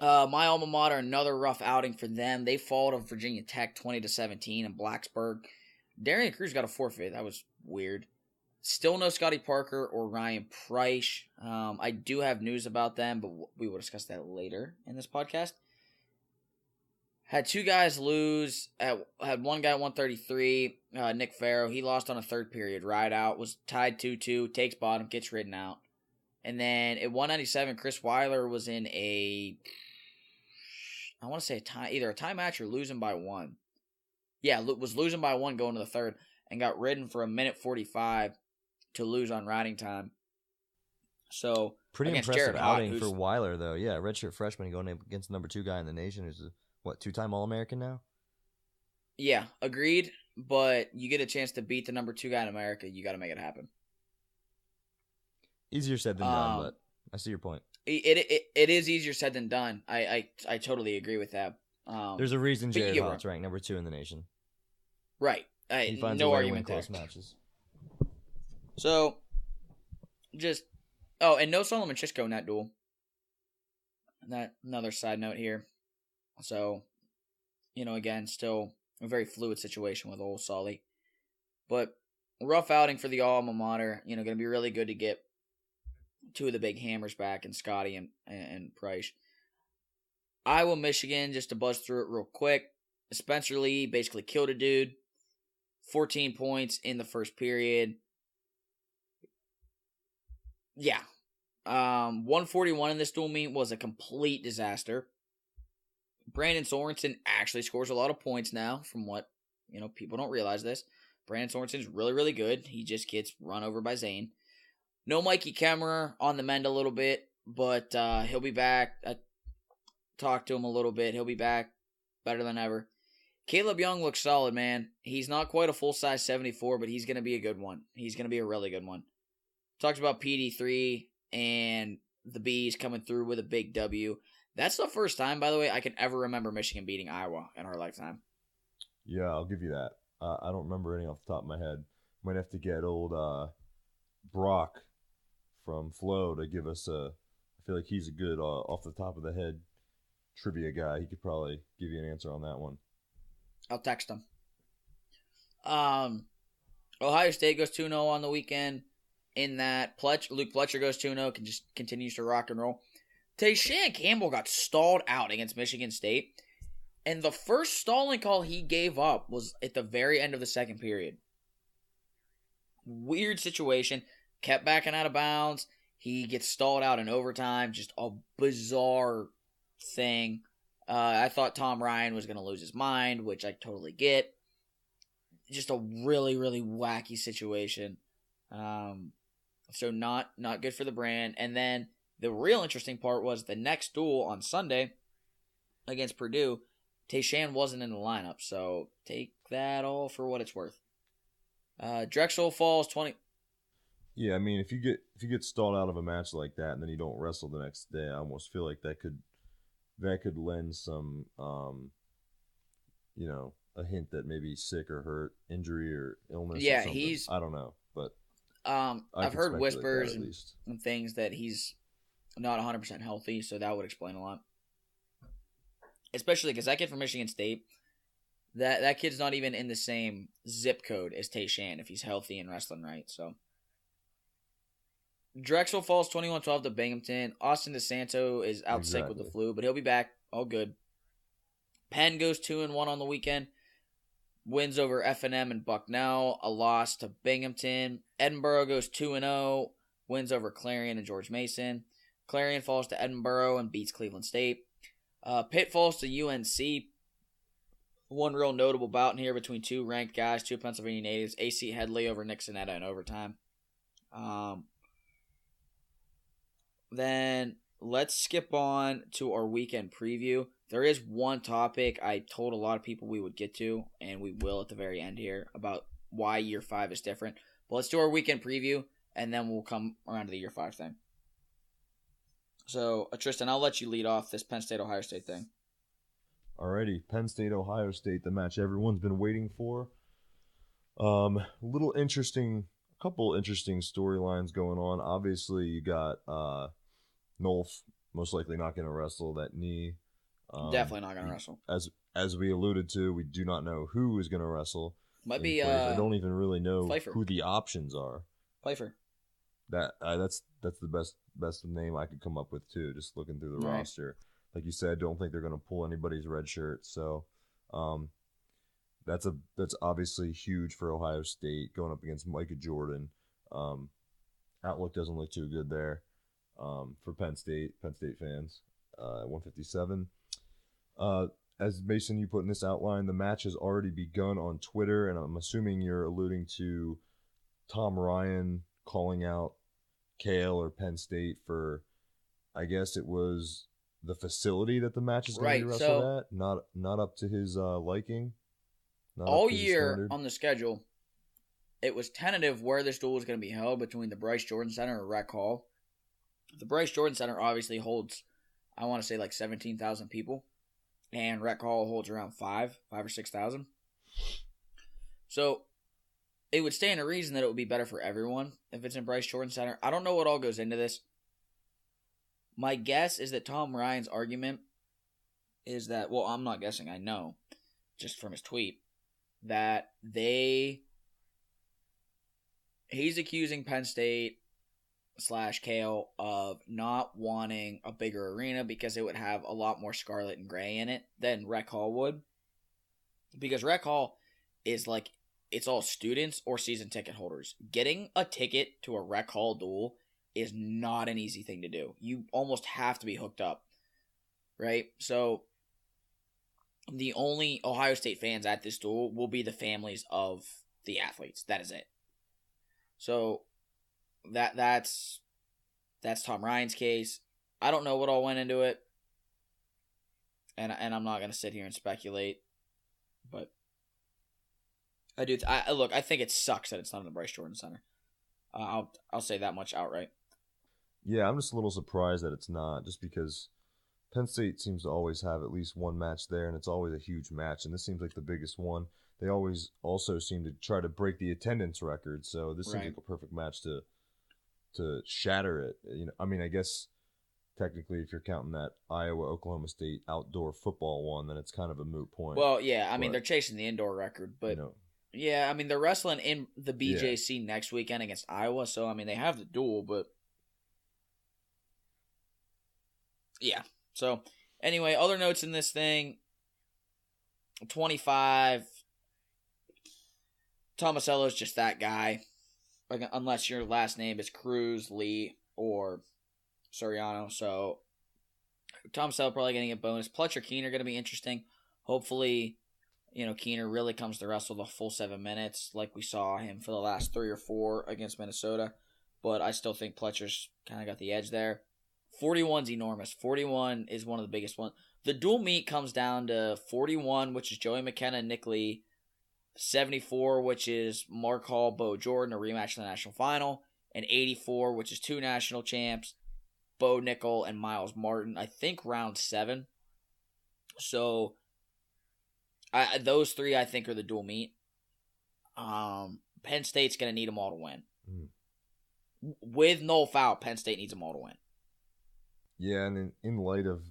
My alma mater, another rough outing for them. They fall to Virginia Tech 20-17 in Blacksburg. Darian Cruz got a forfeit. That was weird. Still no Scotty Parker or Ryan Price. I do have news about them, but we will discuss that later in this podcast. Had two guys lose. Had one guy 133, Nick Farrow. He lost on a third period. Ride out. Was tied 2-2. Takes bottom. Gets ridden out. And then at 197, Chris Weiler was in I want to say either a tie match or losing by one. Yeah, was losing by one going to the third and got ridden for 1:45 to lose on riding time. So pretty impressive outing for Weiler, though. Yeah, redshirt freshman going against the number 2 guy in the nation, who's a 2-time All-American now. Yeah, agreed. But you get a chance to beat the number 2 guy in America, you got to make it happen. Easier said than done, but I see your point. It is easier said than done. I totally agree with that. There's a reason Jared Hott's ranked number 2 in the nation. Right. He finds no a way argument to win there. close matches. So, and no Solomon Chisco in that duel. That another side note here. So, again, still a very fluid situation with old Solly. But rough outing for the alma mater. Going to be really good to get 2 of the big hammers back in Scotty and Price. Iowa, Michigan, just to buzz through it real quick. Spencer Lee basically killed a dude. 14 points in the first period. Yeah. 141 in this dual meet was a complete disaster. Brandon Sorensen actually scores a lot of points now from what, people don't realize this. Brandon Sorensen's really, really good. He just gets run over by Zane. No Mikey Kemmerer on the mend a little bit, but he'll be back. I talked to him a little bit. He'll be back better than ever. Caleb Young looks solid, man. He's not quite a full-size 74, but he's going to be a good one. He's going to be a really good one. Talked about PD3 and the Bees coming through with a big W. That's the first time, by the way, I can ever remember Michigan beating Iowa in our lifetime. Yeah, I'll give you that. I don't remember any off the top of my head. Might have to get old Brock from Flo to give us I feel like he's a good off the top of the head trivia guy. He could probably give you an answer on that one. I'll text him. Ohio State goes 2-0 on the weekend. In that, Luke Pletcher goes 2-0, continues to rock and roll. Tayshaun Campbell got stalled out against Michigan State, and the first stalling call he gave up was at the very end of the second period. Weird situation. Kept backing out of bounds. He gets stalled out in overtime. Just a bizarre thing. I thought Tom Ryan was going to lose his mind, which I totally get. Just a really, really wacky situation. So not good for the brand. And then The real interesting part was the next duel on Sunday against Purdue. Tayshan wasn't in the lineup, so take that all for what it's worth. Drexel falls 20. Yeah, I mean, if you get stalled out of a match like that and then you don't wrestle the next day, I almost feel like that could lend some, a hint that maybe he's sick or hurt, injury or illness. Yeah, or something. I don't know, but I've heard whispers and things that he's not 100% healthy, so that would explain a lot. Especially because that kid from Michigan State, that kid's not even in the same zip code as Tayshan if he's healthy and wrestling right. So Drexel falls 21-12 to Binghamton. Austin DeSanto is out sick with the flu, but he'll be back. All good. Penn goes 2-1 on the weekend. Wins over F&M and Bucknell. A loss to Binghamton. Edinburgh goes 2-0. Wins over Clarion and George Mason. Clarion falls to Edinburgh and beats Cleveland State. Pitt falls to UNC. One real notable bout in here between two ranked guys, two Pennsylvania natives. A.C. Headley over Nick Sonetta in overtime. Then let's skip on to our weekend preview. There is one topic I told a lot of people we would get to, and we will at the very end here, about why Year 5 is different. But let's do our weekend preview, and then we'll come around to the Year 5 thing. So, Tristan, I'll let you lead off this Penn State-Ohio State thing. Alrighty, Penn State-Ohio State, the match everyone's been waiting for. Couple interesting storylines going on. Obviously, you got Nolf most likely not going to wrestle that knee. Definitely not going to wrestle. As we alluded to, we do not know who is going to wrestle. Might be. I don't even really know Pfeiffer. Who the options are. Pfeiffer. That's the best name I could come up with too. Just looking through the roster, like you said, don't think they're going to pull anybody's red shirt. So, that's obviously huge for Ohio State going up against Micah Jordan. Outlook doesn't look too good there. For Penn State fans, 157. As Mason, you put in this outline, the match has already begun on Twitter, and I'm assuming you're alluding to Tom Ryan calling out Kale or Penn State for, I guess it was the facility that the match is going to be wrestled at, not up to his liking. All year on the schedule, it was tentative where this duel was going to be held between the Bryce Jordan Center or Rec Hall. The Bryce Jordan Center obviously holds, I want to say, like 17,000 people. And Rec Hall holds around 5 or 6,000. So, it would stand to reason that it would be better for everyone if it's in Bryce Jordan Center. I don't know what all goes into this. My guess is that Tom Ryan's argument is that, well, I'm not guessing, I know, just from his tweet, that he's accusing Penn State / Kale of not wanting a bigger arena because it would have a lot more scarlet and gray in it than Rec Hall would. Because Rec Hall is like, it's all students or season ticket holders. Getting a ticket to a Rec Hall duel is not an easy thing to do. You almost have to be hooked up, right? So, the only Ohio State fans at this duel will be the families of the athletes. That is it. So, that's Tom Ryan's case. I don't know what all went into it, and I'm not going to sit here and speculate, but I do. Look, I think it sucks that it's not in the Bryce Jordan Center. I'll say that much outright. Yeah, I'm just a little surprised that it's not, just because Penn State seems to always have at least one match there, and it's always a huge match, and this seems like the biggest one. They always also seem to try to break the attendance record, so this seems like a perfect match to shatter it. You know, I mean, I guess technically if you're counting that Iowa-Oklahoma State outdoor football one, then it's kind of a moot point. Well, yeah, I mean, they're chasing the indoor record, but yeah, I mean, they're wrestling in the BJC next weekend against Iowa, so I mean, they have the duel, but yeah. So, anyway, other notes in this thing. 25. Tomasello is just that guy. Like, unless your last name is Cruz, Lee, or Soriano. So, Tomasello probably getting a bonus. Pletcher Keener going to be interesting. Hopefully, Keener really comes to wrestle the full 7 minutes like we saw him for the last 3 or 4 against Minnesota. But I still think Pletcher's kind of got the edge there. 41's enormous. 41 is one of the biggest ones. The dual meet comes down to 41, which is Joey McKenna and Nick Lee. 74, which is Mark Hall, Bo Jordan, a rematch in the national final. And 84, which is 2 national champs, Bo Nickel and Miles Martin. I think round 7. So, those 3 I think are the dual meet. Penn State's going to need them all to win. With Nolf out, Penn State needs them all to win. Yeah, and in light of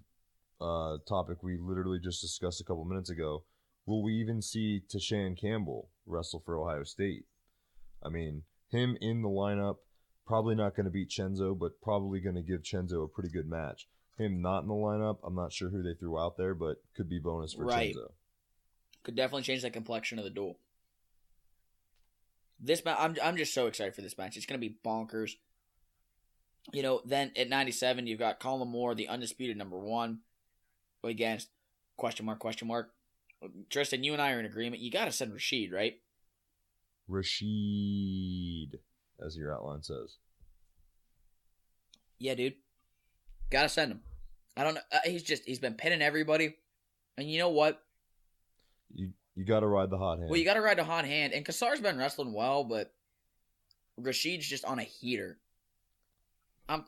topic we literally just discussed a couple minutes ago, will we even see Tashan Campbell wrestle for Ohio State? I mean, him in the lineup, probably not going to beat Chenzo, but probably going to give Chenzo a pretty good match. Him not in the lineup, I'm not sure who they threw out there, but could be bonus for Chenzo. Could definitely change the complexion of the duel. This match, I'm just so excited for this match. It's going to be bonkers. You know, then at 97, you've got Colin Moore, the undisputed number 1, against question mark. Tristan, you and I are in agreement. You got to send Rashid, right? Rashid, as your outline says. Yeah, dude. Got to send him. I don't know. He's been pinning everybody. And you know what? You got to ride the hot hand. Well, you got to ride the hot hand. And Kassar's been wrestling well, but Rashid's just on a heater. I'm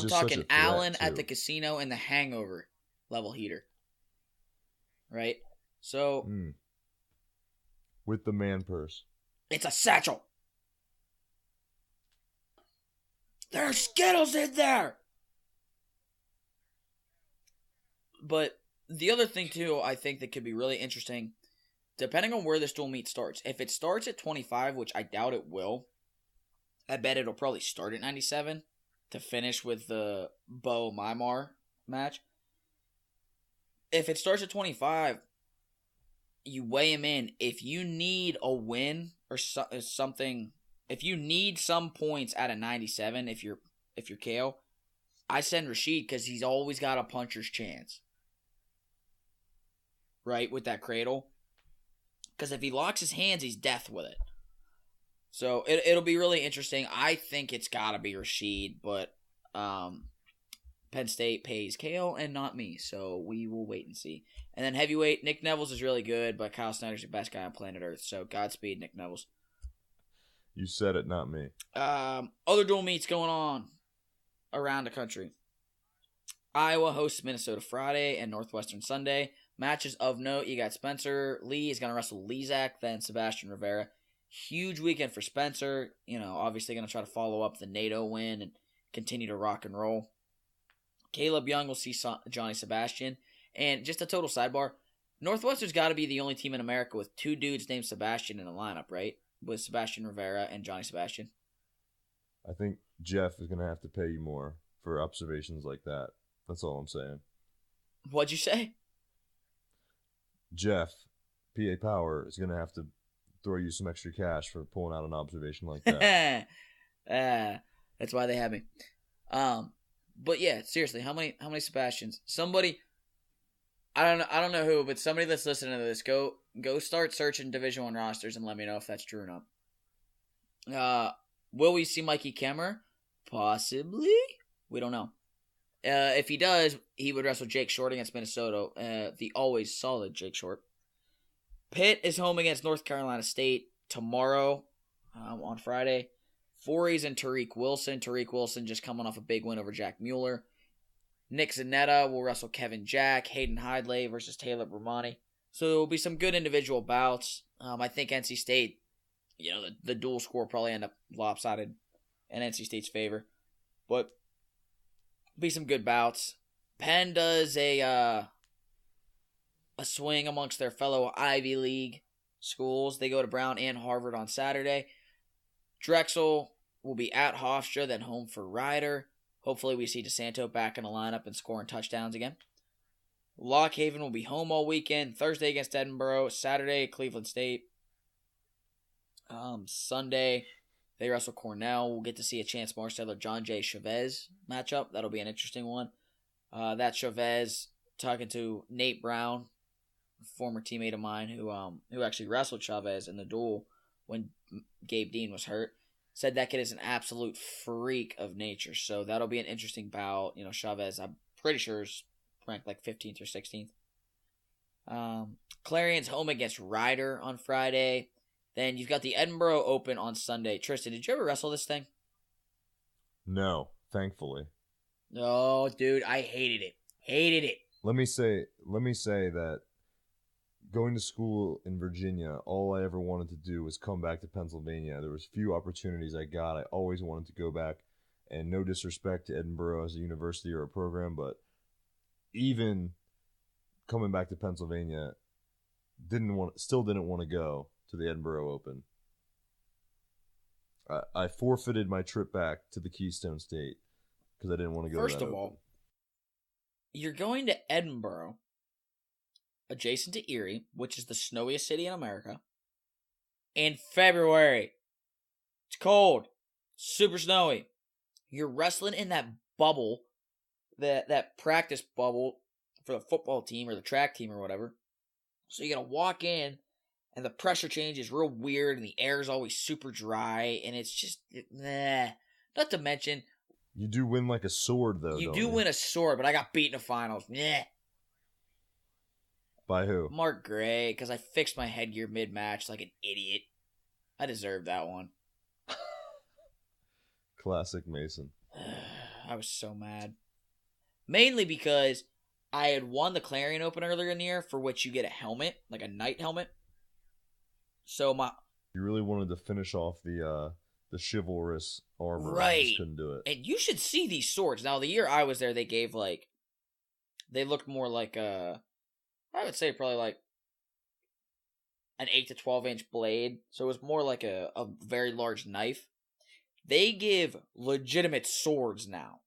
talking Allen at the casino and the Hangover level heater. Right? So. With the man purse. It's a satchel. There's Skittles in there. But the other thing, too, I think that could be really interesting, depending on where this dual meet starts. If it starts at 25, which I doubt it will, I bet it'll probably start at 97 to finish with the Bo Mymar match. If it starts at 25, you weigh him in. If you need a win or something, if you need some points at a 97, if you're KO, I send Rashid because he's always got a puncher's chance. Right, with that cradle. Because if he locks his hands, he's death with it. So it'll be really interesting. I think it's got to be Rashid, but Penn State pays KO and not me, so we will wait and see. And then heavyweight, Nick Neville's is really good, but Kyle Snyder's the best guy on planet Earth, so Godspeed, Nick Neville's. You said it, not me. Other dual meets going on around the country. Iowa hosts Minnesota Friday and Northwestern Sunday. Matches of note, you got Spencer Lee is going to wrestle Lezak, then Sebastian Rivera. Huge weekend for Spencer. You know, obviously going to try to follow up the NATO win and continue to rock and roll. Caleb Young will see Johnny Sebastian. And just a total sidebar, Northwestern's got to be the only team in America with 2 dudes named Sebastian in the lineup, right? With Sebastian Rivera and Johnny Sebastian. I think Jeff is going to have to pay you more for observations like that. That's all I'm saying. What'd you say? Jeff, PA Power, is going to have to throw you some extra cash for pulling out an observation like that. That's why they have me. But yeah, seriously, how many Sebastians? Somebody, I don't know who, but somebody that's listening to this, go start searching Division I rosters and let me know if that's true or not. Will we see Mikey Kemmer? Possibly. We don't know. If he does, he would wrestle Jake Short against Minnesota, the always solid Jake Short. Pitt is home against North Carolina State tomorrow on Friday. Voorhees and Tariq Wilson. Tariq Wilson just coming off a big win over Jack Mueller. Nick Zanetta will wrestle Kevin Jack. Hayden Hidlay versus Taylor Brumani. So there will be some good individual bouts. I think NC State, the dual score will probably end up lopsided in NC State's favor. But be some good bouts. Penn does a swing amongst their fellow Ivy League schools. They go to Brown and Harvard on Saturday. Drexel will be at Hofstra, then home for Ryder. Hopefully we see DeSanto back in the lineup and scoring touchdowns again. Lock Haven will be home all weekend. Thursday against Edinburgh. Saturday, Cleveland State. Sunday, they wrestle Cornell. We'll get to see a Chance Marsteller, John J. Chavez matchup. That'll be an interesting one. That Chavez talking to Nate Brown, a former teammate of mine who actually wrestled Chavez in the duel when Gabe Dean was hurt. said that kid is an absolute freak of nature. So that'll be an interesting bout. You know, Chavez, I'm pretty sure, is ranked like 15th or 16th. Clarion's home against Ryder on Friday. Then you've got the Edinburgh Open on Sunday. Tristan, did you ever wrestle this thing? No, thankfully. No, dude, I hated it. Hated it. Let me say that going to school in Virginia, all I ever wanted to do was come back to Pennsylvania. There was few opportunities I got. I always wanted to go back, and no disrespect to Edinburgh as a university or a program, but even coming back to Pennsylvania, still didn't want to go to the Edinburgh Open. I forfeited my trip back to the Keystone State because I didn't want to go. First to that of Open. all, you're going to Edinburgh, adjacent to Erie, which is the snowiest city in America, in February. It's cold, super snowy. You're wrestling in that bubble, that practice bubble for the football team or the track team or whatever. So you're going to walk in, and the pressure change is real weird, and the air is always super dry, and it's just, nah. Not to mention, you do win like a sword, though. you don't do win a sword, but I got beat in the finals. Nah. By who? Mark Gray, because I fixed my headgear mid-match like an idiot. I deserved that one. Classic Mason. I was so mad. Mainly because I had won the Clarion Open earlier in the year, for which you get a helmet, like a knight helmet. So you really wanted to finish off the chivalrous armor. Right. You just couldn't do it. And you should see these swords. Now, the year I was there, they looked more like I would say probably like an 8 to 12 inch blade. So it was more like a very large knife. They give legitimate swords now.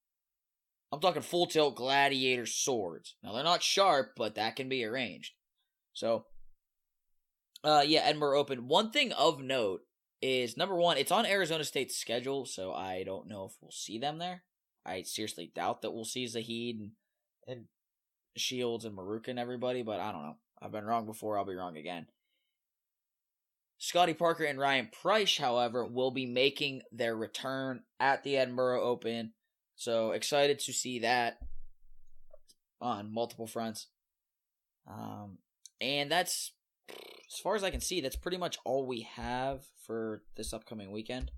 I'm talking full tilt gladiator swords. Now, they're not sharp, but that can be arranged. So, yeah, Edinburgh Open. One thing of note is, number one, it's on Arizona State's schedule, so I don't know if we'll see them there. I seriously doubt that we'll see Zahid and Shields and Maruka and everybody, but I don't know. I've been wrong before, I'll be wrong again. Scotty Parker and Ryan Price, however, will be making their return at the Edinburgh Open, so excited to see that on multiple fronts. And that's, as far as I can see, that's pretty much all we have for this upcoming weekend.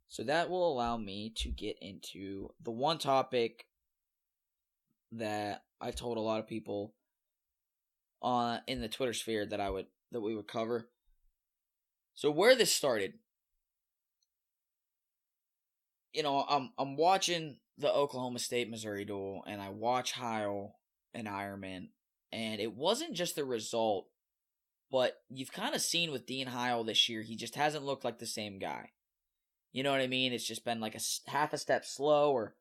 So that will allow me to get into the one topic that I told a lot of people in the Twitter sphere that we would cover. So where this started, you know, I'm watching the Oklahoma State Missouri duel, and I watch Heil and Ironman, and it wasn't just the result, but you've kind of seen with Dean Heil this year, he just hasn't looked like the same guy. You know what I mean? It's just been like half a step slow, or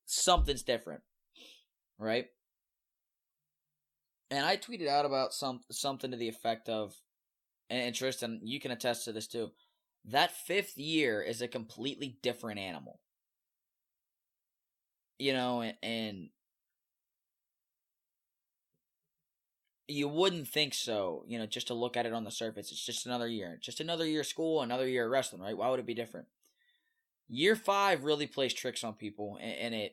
something's different, right? And I tweeted out about something to the effect of, and Tristan, you can attest to this too, that fifth year is a completely different animal. You know, and you wouldn't think so, you know, just to look at it on the surface. It's just another year. Just another year of school, another year of wrestling, right? Why would it be different? Year 5 really plays tricks on people, and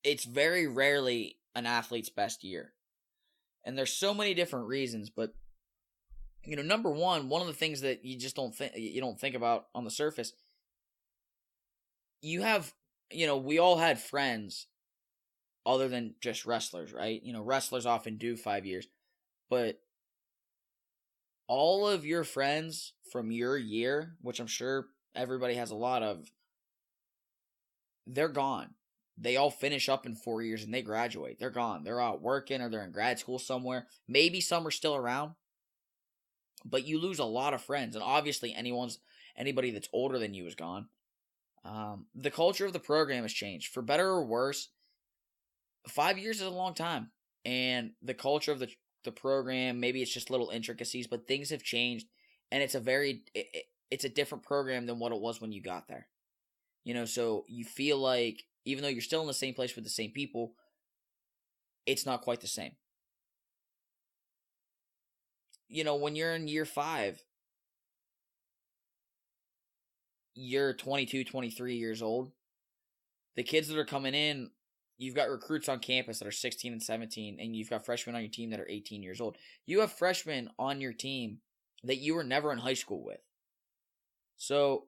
it's very rarely an athlete's best year. And there's so many different reasons, but you know, number one of the things that you just don't think about on the surface, you have, you know, we all had friends other than just wrestlers, right? You know, wrestlers often do 5 years, but all of your friends from your year, which I'm sure everybody has a lot of, they're gone. They all finish up in 4 years and they graduate. They're gone. They're out working, or they're in grad school somewhere. Maybe some are still around, but you lose a lot of friends. And obviously anybody that's older than you is gone. The culture of the program has changed. For better or worse, 5 years is a long time. And the culture of the program, maybe it's just little intricacies, but things have changed. And it's a different program than what it was when you got there. You know, so you feel like, even though you're still in the same place with the same people, it's not quite the same. when you're in year 5, you're 22, 23 years old. The kids that are coming in, you've got recruits on campus that are 16 and 17, and you've got freshmen on your team that are 18 years old. You have freshmen on your team that you were never in high school with. So,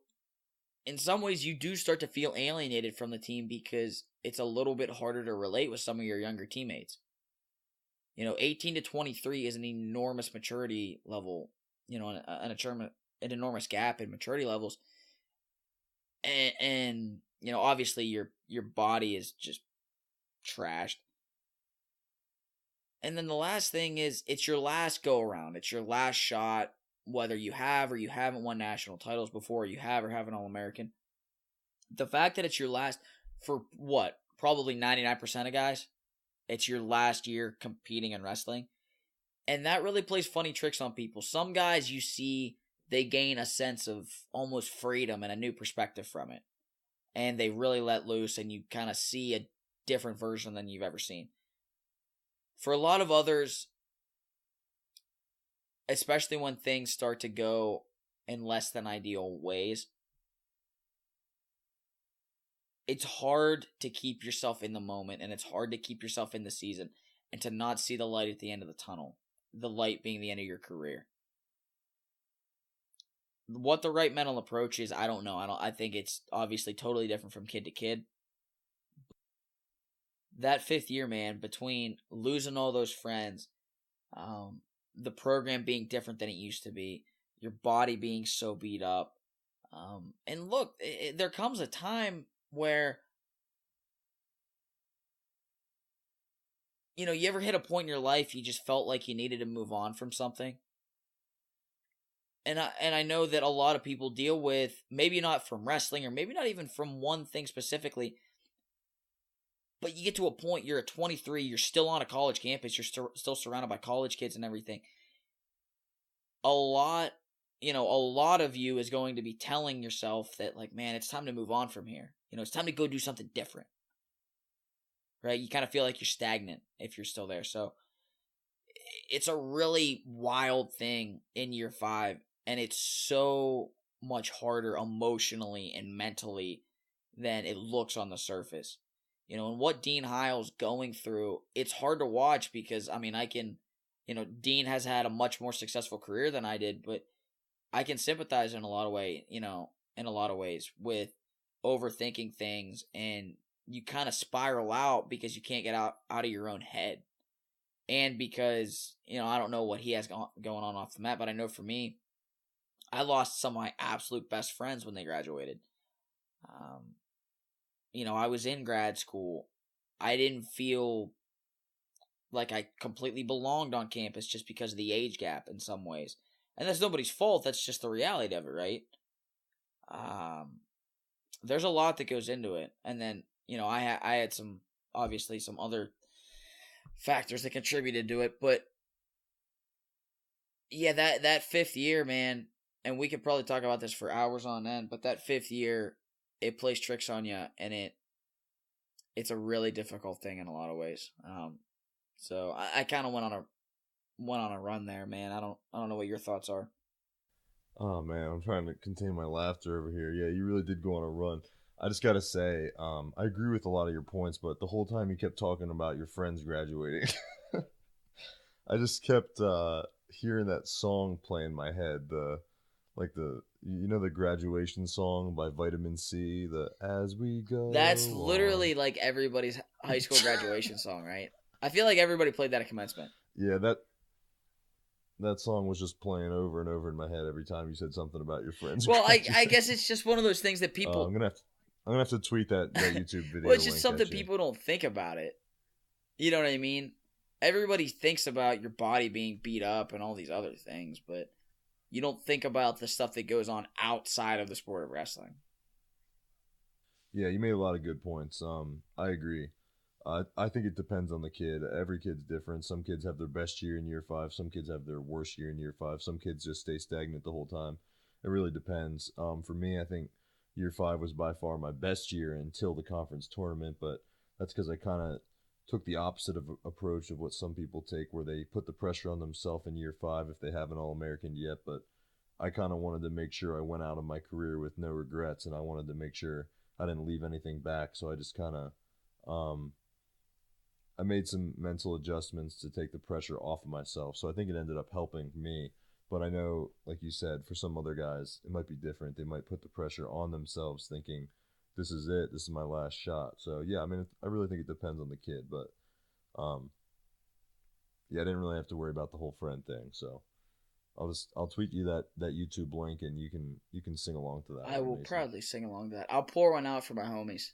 in some ways, you do start to feel alienated from the team because it's a little bit harder to relate with some of your younger teammates. 18 to 23 is an enormous maturity level, an enormous gap in maturity levels. And obviously your body is just trashed. And then the last thing is, it's your last go around. It's your last shot, whether you have or you haven't won national titles before, you have or have an All-American. The fact that it's your last, for what, probably 99% of guys, it's your last year competing in wrestling. And that really plays funny tricks on people. Some guys you see, they gain a sense of almost freedom and a new perspective from it. And they really let loose, and you kind of see a different version than you've ever seen. For a lot of others, especially when things start to go in less than ideal ways, it's hard to keep yourself in the moment, and it's hard to keep yourself in the season and to not see the light at the end of the tunnel. The light being the end of your career. What the right mental approach is, I don't know. I think it's obviously totally different from kid to kid. That 5th year, man, between losing all those friends, the program being different than it used to be, your body being so beat up, and look, there comes a time where you ever hit a point in your life you just felt like you needed to move on from something. And I know that a lot of people deal with, maybe not from wrestling or maybe not even from one thing specifically, but you get to a point, you're at 23, you're still on a college campus, you're still surrounded by college kids and everything. A lot of you is going to be telling yourself that, like, man, it's time to move on from here. It's time to go do something different. Right? You kind of feel like you're stagnant if you're still there. So it's a really wild thing in year 5. And it's so much harder emotionally and mentally than it looks on the surface. And what Dean Heil's going through, it's hard to watch because, Dean has had a much more successful career than I did, but I can sympathize in a lot of ways with overthinking things, and you kind of spiral out because you can't get out of your own head. And because, I don't know what he has going on off the mat, but I know for me, I lost some of my absolute best friends when they graduated. I was in grad school. I didn't feel like I completely belonged on campus just because of the age gap in some ways. And that's nobody's fault. That's just the reality of it, right? There's a lot that goes into it. And then, I had some other factors that contributed to it. But, yeah, that 5th year, man, and we could probably talk about this for hours on end, but that 5th year, it plays tricks on you, and it's a really difficult thing in a lot of ways. So I kind of went on a run there, man. I don't know what your thoughts are. Oh man, I'm trying to contain my laughter over here. Yeah, you really did go on a run. I just gotta say, I agree with a lot of your points, but the whole time you kept talking about your friends graduating, I just kept hearing that song play in my head. The graduation song by Vitamin C, the As We Go. That's literally like everybody's high school graduation song, right? I feel like everybody played that at commencement. Yeah, that song was just playing over and over in my head every time you said something about your friends. Well, I guess it's just one of those things that people. I'm gonna have to tweet that YouTube video. Well, it's just something people don't think about it. You know what I mean? Everybody thinks about your body being beat up and all these other things, but you don't think about the stuff that goes on outside of the sport of wrestling. Yeah, you made a lot of good points. I agree. I think it depends on the kid. Every kid's different. Some kids have their best year in year 5. Some kids have their worst year in year 5. Some kids just stay stagnant the whole time. It really depends. For me, I think year 5 was by far my best year until the conference tournament, but that's because I kind of took the opposite of approach of what some people take, where they put the pressure on themselves in year 5 if they haven't All-American yet. But I kind of wanted to make sure I went out of my career with no regrets, and I wanted to make sure I didn't leave anything back. So I just kind of I made some mental adjustments to take the pressure off of myself. So I think it ended up helping me. But I know, like you said, for some other guys, it might be different. They might put the pressure on themselves thinking, this is it. This is my last shot. So, yeah, I mean, I really think it depends on the kid. But, yeah, I didn't really have to worry about the whole friend thing. So I'll tweet you that YouTube link, and you can sing along to that. I will proudly sing along to that. I'll pour one out for my homies.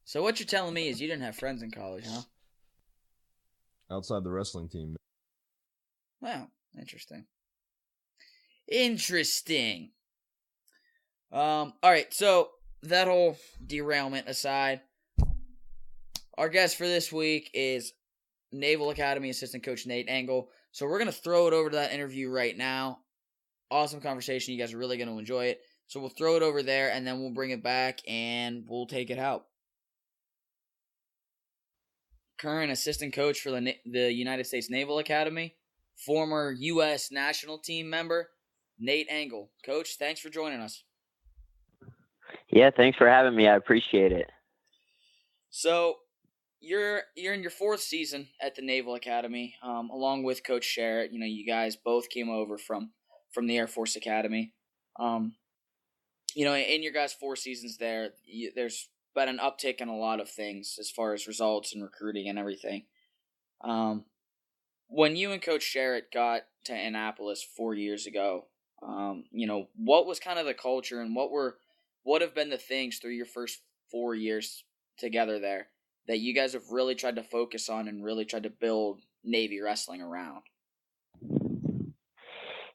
So what you're telling me is you didn't have friends in college, huh? Outside the wrestling team. Wow, interesting. Interesting. All right, so that whole derailment aside, our guest for this week is Naval Academy assistant coach Nate Engel. So we're going to throw it over to that interview right now. Awesome conversation. You guys are really going to enjoy it. So we'll throw it over there, and then we'll bring it back, and we'll take it out. Current assistant coach for the United States Naval Academy, former U.S. national team member, Nate Engel. Coach, thanks for joining us. Yeah, thanks for having me. I appreciate it. So you're in your 4th season at the Naval Academy, along with Coach Sherritt. You know, you guys both came over from the Air Force Academy. You know, in your guys' 4 seasons there, there's been an uptick in a lot of things as far as results and recruiting and everything. When you and Coach Sherritt got to Annapolis 4 years ago, you know, what was kind of the culture, and what have been the things through your first 4 years together there that you guys have really tried to focus on and really tried to build Navy wrestling around?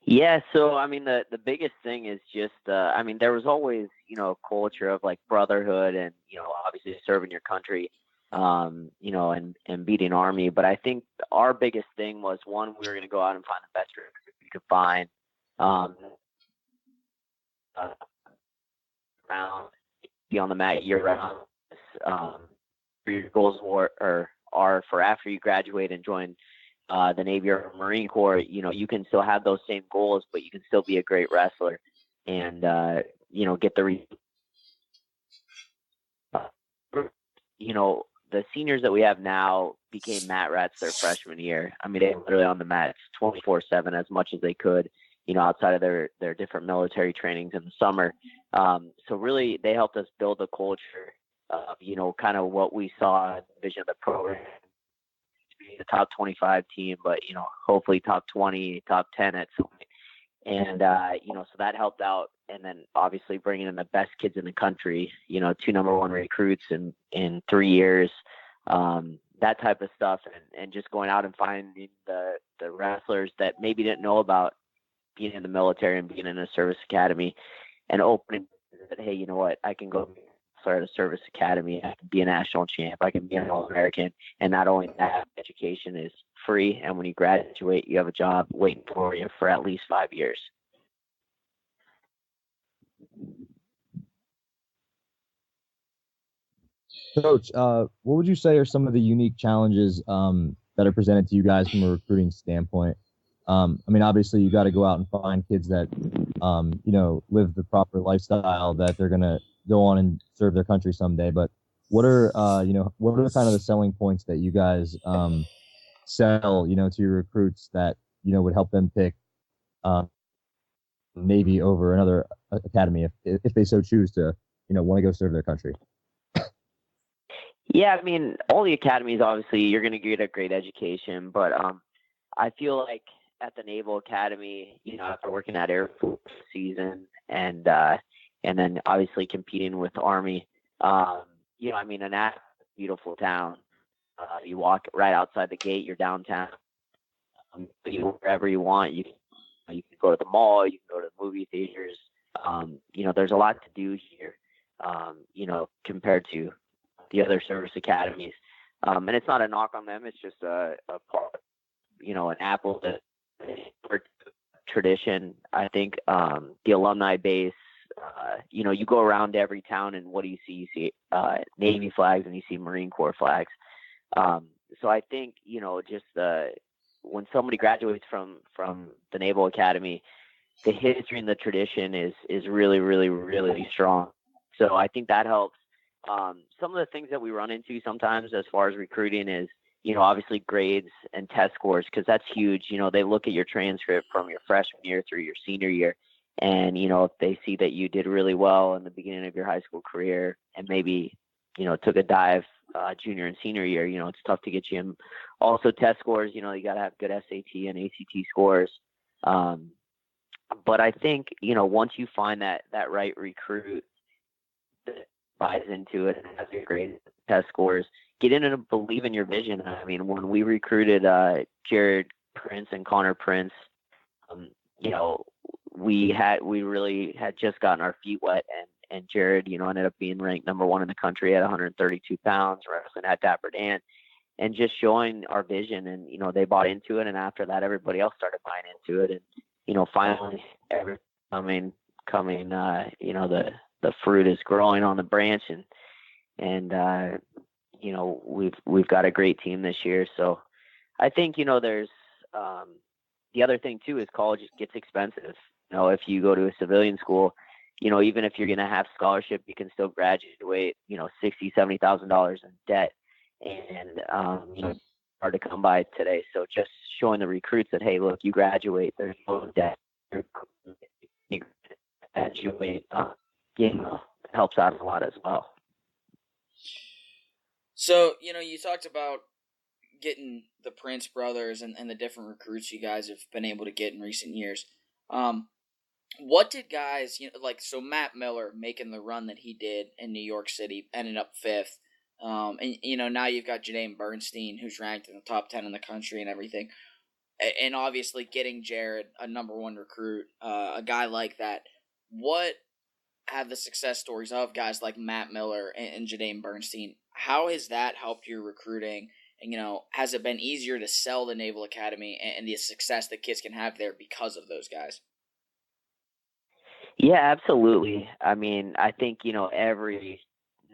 Yeah, so I mean the biggest thing is just I mean there was always, you know, a culture of like brotherhood and, you know, obviously serving your country, you know, and beating Army. But I think our biggest thing was, one, we were going to go out and find the best recruit we could find, around, be on the mat year round. Your goals are for after you graduate and join the Navy or Marine Corps, you know, you can still have those same goals, but you can still be a great wrestler and, you know, get you know, the seniors that we have now became mat rats their freshman year. I mean, they were literally on the mats 24/7 as much as they could, you know, outside of their different military trainings in the summer. So really they helped us build a culture of, you know, kind of what we saw in the vision of the program. The top 25 team, but, you know, hopefully top 20, top 10 at some point. And, you know, so that helped out. And then obviously bringing in the best kids in the country, you know, 2 number 1 recruits in 3 years, that type of stuff. And just going out and finding the wrestlers that maybe didn't know about being in the military and being in a service academy, and opening that, hey, you know what, I can go at a service academy, I can be a national champ, I can be an All-American. And not only that, education is free, and when you graduate, you have a job waiting for you for at least 5 years. Coach, what would you say are some of the unique challenges that are presented to you guys from a recruiting standpoint? I mean, obviously, you got to go out and find kids that, you know, live the proper lifestyle that they're going to go on and serve their country someday. But what are, you know, what are kind of the selling points that you guys sell, you know, to your recruits that, you know, would help them pick Navy over another academy if they so choose to, you know, want to go serve their country? Yeah, I mean, all the academies, obviously, you're going to get a great education, but I feel like at the Naval Academy, you know, after working at Air Force season and then obviously competing with the Army, you know, I mean, Annapolis is a beautiful town. You walk right outside the gate, you're downtown. Wherever you want, you can go to the mall, you can go to the movie theaters. You know, there's a lot to do here, you know, compared to the other service academies. And it's not a knock on them. It's just a part, you know, an apple tradition. I think the alumni base, you go around to every town and what do you see? You see Navy flags and you see Marine Corps flags. So I think, just when somebody graduates from the Naval Academy, the history and the tradition is really, really, really strong. So I think that helps. Some of the things that we run into sometimes as far as recruiting is, obviously grades and test scores, because that's huge. They look at your transcript from your freshman year through your senior year. And, if they see that you did really well in the beginning of your high school career and maybe, took a dive junior and senior year, it's tough to get you in. Also test scores, you got to have good SAT and ACT scores. But I think, once you find that right recruit that buys into it and has a great test scores, get in and believe in your vision. I mean, when we recruited Jared Prince and Connor Prince, we really had just gotten our feet wet, and Jared, ended up being ranked number 1 in the country at 132 pounds, wrestling at Dapper Dan, and just showing our vision. And, they bought into it. And after that, everybody else started buying into it. And, finally everything coming, the fruit is growing on the branch, and we've got a great team this year. So I think, there's, the other thing too is college gets expensive. If you go to a civilian school, even if you're going to have scholarship, you can still graduate, $60,000, $70,000 in debt. And, hard to come by today. So just showing the recruits that, hey, look, you graduate, there's no debt. You graduate, helps out a lot as well. So, you talked about getting the Prince brothers and the different recruits you guys have been able to get in recent years. What did guys, so Matt Miller making the run that he did in New York City, ended up 5th. And, now you've got Jadaine Bernstein, who's ranked in the top 10 in the country and everything. And obviously getting Jared, a number 1 recruit, a guy like that. What have the success stories of guys like Matt Miller and Jadaine Bernstein? How has that helped your recruiting? And, has it been easier to sell the Naval Academy and the success that kids can have there because of those guys? Yeah, absolutely. I mean, I think, every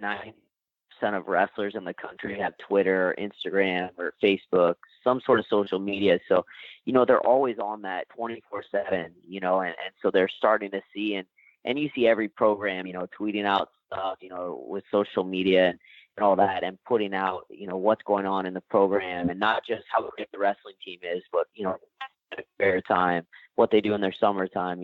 9% of wrestlers in the country have Twitter or Instagram or Facebook, some sort of social media. So, they're always on that 24/7, and so they're starting to see, and you see every program, tweeting out stuff, with social media and all that, and putting out, what's going on in the program, and not just how great the wrestling team is, but, spare time, what they do in their summertime,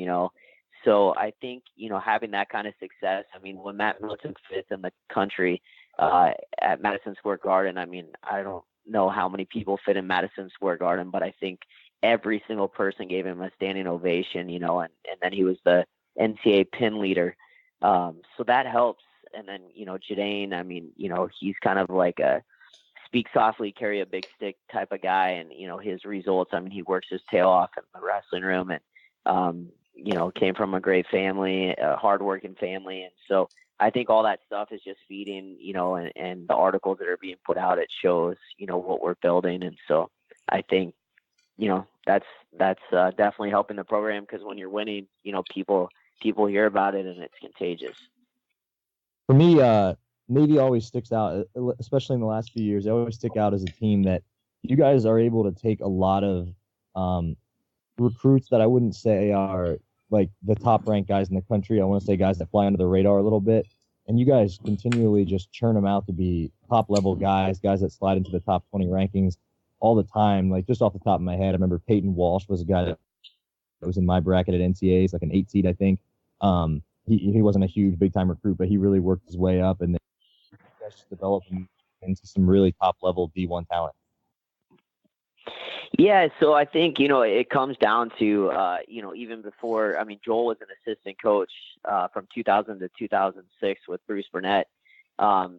So I think, having that kind of success, I mean, when Matt Miller took 5th in the country at Madison Square Garden, I mean, I don't know how many people fit in Madison Square Garden, but I think every single person gave him a standing ovation, and then he was the NCAA pin leader. So that helps. And then, Jadaine, I mean, he's kind of like a speak softly, carry a big stick type of guy. And, his results, I mean, he works his tail off in the wrestling room, and, came from a great family, a hardworking family. And so I think all that stuff is just feeding, and the articles that are being put out, it shows, what we're building. And so I think, that's definitely helping the program, because when you're winning, people hear about it and it's contagious. For me, Navy always sticks out, especially in the last few years. They always stick out as a team that you guys are able to take a lot of recruits that I wouldn't say are like the top ranked guys in the country. I want to say guys that fly under the radar a little bit. And you guys continually just churn them out to be top level guys that slide into the top 20 rankings all the time. Like, just off the top of my head, I remember Peyton Walsh was a guy that was in my bracket at NCAAs, like an 8 seed, I think. He wasn't a huge big time recruit, but he really worked his way up, and then just developed him into some really top level D1 talent. Yeah, so I think, it comes down to, even before, I mean, Joel was an assistant coach from 2000 to 2006 with Bruce Burnett, and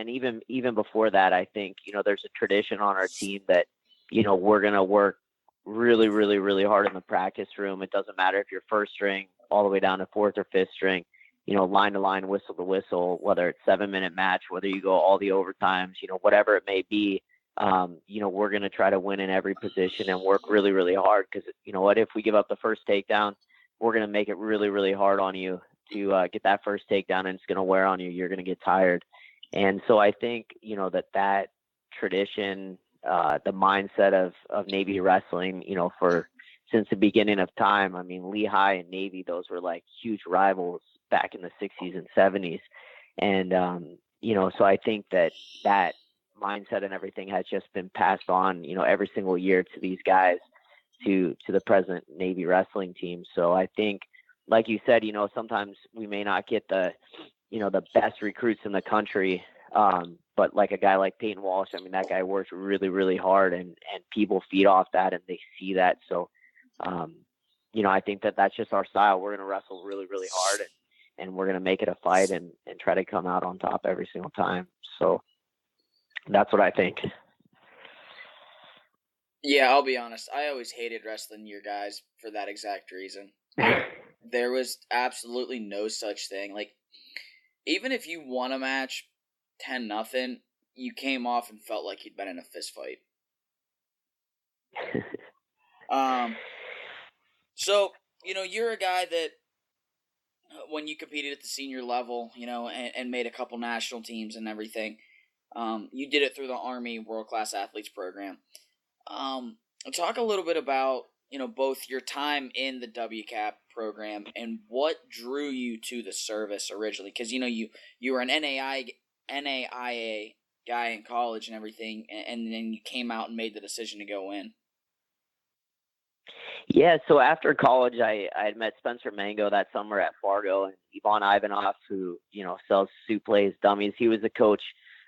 even before that, I think, there's a tradition on our team that, we're going to work really, really, really hard in the practice room. It doesn't matter if you're first string all the way down to 4th or 5th string, line to line, whistle to whistle, whether it's 7-minute match, whether you go all the overtimes, whatever it may be. We're going to try to win in every position and work really, really hard, because, if we give up the first takedown, we're going to make it really, really hard on you to get that first takedown, and it's going to wear on you. You're going to get tired. And so I think, that tradition, the mindset of Navy wrestling, since the beginning of time. I mean, Lehigh and Navy, those were like huge rivals back in the 60s and 70s. And, so I think that mindset and everything has just been passed on, every single year to these guys, to the present Navy wrestling team. So I think, like you said, sometimes we may not get the best recruits in the country. But like a guy like Peyton Walsh, I mean, that guy works really, really hard, and people feed off that and they see that. So, I think that that's just our style. We're going to wrestle really, really hard, and we're going to make it a fight and try to come out on top every single time. So that's what I think. Yeah, I'll be honest. I always hated wrestling your guys for that exact reason. There was absolutely no such thing. Like, even if you won a match 10-0, you came off and felt like you'd been in a fist fight. So, you're a guy that when you competed at the senior level, and made a couple national teams and everything, you did it through the Army World Class Athletes program. Talk a little bit about, both your time in the WCAP program and what drew you to the service originally. Because, you were an NAIA guy in college and everything, and then you came out and made the decision to go in. Yeah, so after college, I had met Spencer Mango that summer at Fargo, and Yvonne Ivanoff, who, sells souffles, dummies. He was the coach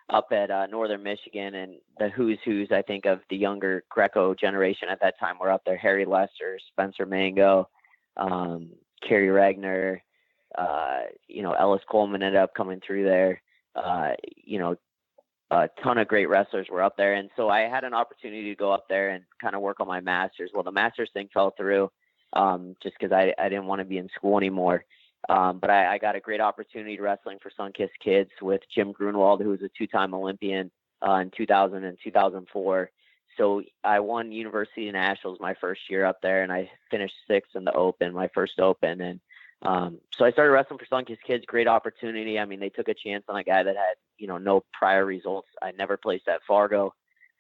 up at Northern Michigan, and the who's, I think, of the younger Greco generation at that time were up there. Harry Lester, Spencer Mango, Kerry Regner, Ellis Coleman ended up coming through there. A ton of great wrestlers were up there. And so I had an opportunity to go up there and kind of work on my master's. Well, the master's thing fell through just because I didn't want to be in school anymore. But I got a great opportunity to wrestling for Sunkist Kids with Jim Grunwald, who was a two-time Olympian in 2000 and 2004. So I won University Nationals my first year up there, and I finished sixth in the Open, my first Open. And so I started wrestling for Sunkist Kids. Great opportunity. I mean, they took a chance on a guy that had, no prior results. I never placed at Fargo.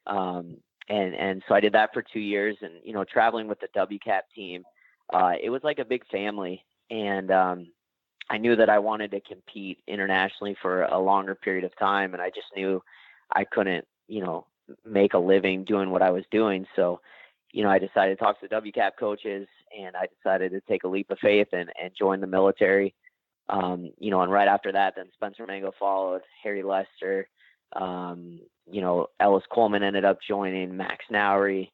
And so I did that for 2 years, and, traveling with the WCAP team, it was like a big family. And I knew that I wanted to compete internationally for a longer period of time. And I just knew I couldn't, make a living doing what I was doing. So, I decided to talk to the WCAP coaches, and I decided to take a leap of faith and join the military. And right after that, then Spencer Mango followed, Harry Lester, Ellis Coleman ended up joining, Max Nowry,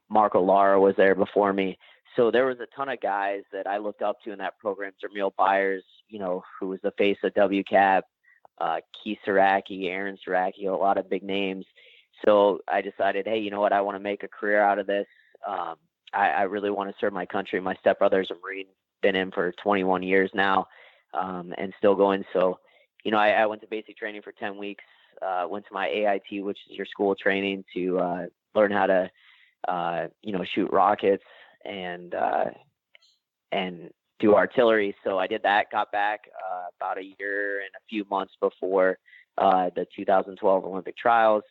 Marco Lara was there before me. So there was a ton of guys that I looked up to in that program. Jermeel Byers, who was the face of WCAP, Keith Saraki, Aaron Saraki, a lot of big names. So I decided, hey, you know what? I want to make a career out of this. I really want to serve my country. My stepbrother's a Marine, been in for 21 years now, and still going. So, I went to basic training for 10 weeks, went to my AIT, which is your school training to learn how to, shoot rockets and do artillery. So I did that, got back about a year and a few months before the 2012 Olympic trials.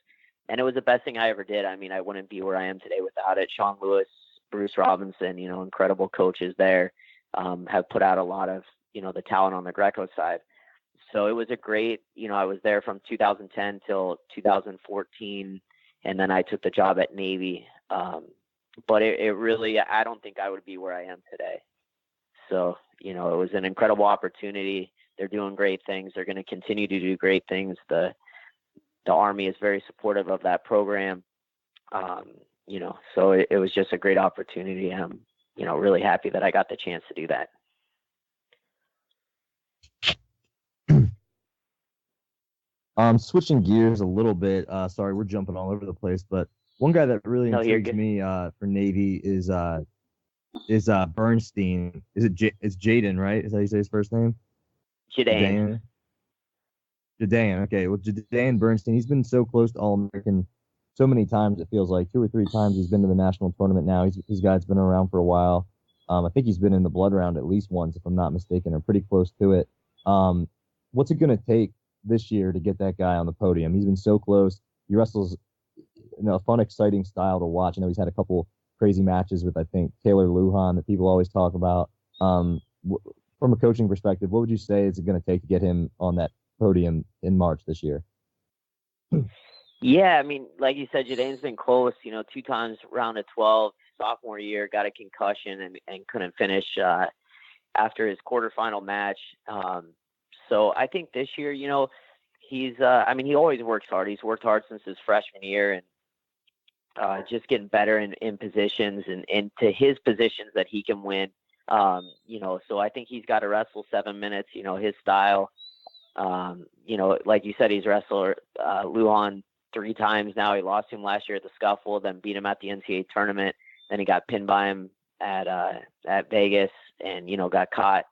And it was the best thing I ever did. I mean, I wouldn't be where I am today without it. Sean Lewis, Bruce Robinson, incredible coaches there, have put out a lot of, the talent on the Greco side. So it was a great, I was there from 2010 till 2014. And then I took the job at Navy. But it really, I don't think I would be where I am today. So, it was an incredible opportunity. They're doing great things. They're going to continue to do great things. The Army is very supportive of that program. So it was just a great opportunity. I'm, really happy that I got the chance to do that. Switching gears a little bit. Sorry, we're jumping all over the place, but one guy that really intrigues me for Navy is Bernstein. It's Jaden, right? Is that how you say his first name? Jaden. Okay. Well, Jaden Bernstein, he's been so close to All-American so many times. It feels like 2 or 3 times he's been to the national tournament now. His guy's been around for a while. I think he's been in the blood round at least once, if I'm not mistaken, or pretty close to it. What's it going to take this year to get that guy on the podium? He's been so close. He wrestles a fun, exciting style to watch. I know he's had a couple crazy matches with, I think, Taylor Lujan that people always talk about. From a coaching perspective, what would you say is it going to take to get him on that podium in March this year? Yeah, I mean, like you said, Jadane's been close, 2 times round of 12, sophomore year, got a concussion and couldn't finish after his quarterfinal match. So I think this year, he's, he always works hard. He's worked hard since his freshman year and just getting better in positions and to his positions that he can win. So I think he's got to wrestle 7 minutes, his style. Like you said, he's wrestled Lujan 3 times now. He lost him last year at the scuffle, then beat him at the NCAA tournament. Then he got pinned by him at Vegas and, got caught.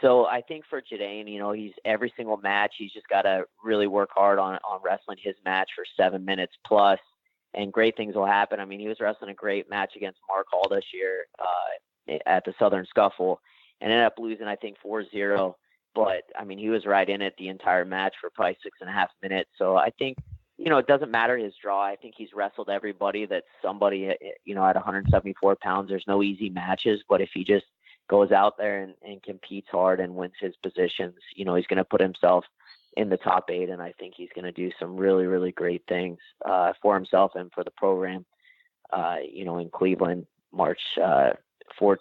So I think for Jadane, he's every single match, he's just got to really work hard on wrestling his match for 7 minutes plus, and great things will happen. I mean, he was wrestling a great match against Mark Hall this year at the Southern Scuffle and ended up losing, I think, 4-0. But, I mean, he was right in it the entire match for probably 6.5 minutes. So I think, it doesn't matter his draw. I think he's wrestled everybody that's somebody, at 174 pounds. There's no easy matches, but if he just goes out there and competes hard and wins his positions, he's going to put himself in the top 8. And I think he's going to do some really, really great things for himself and for the program, in Cleveland, March 4th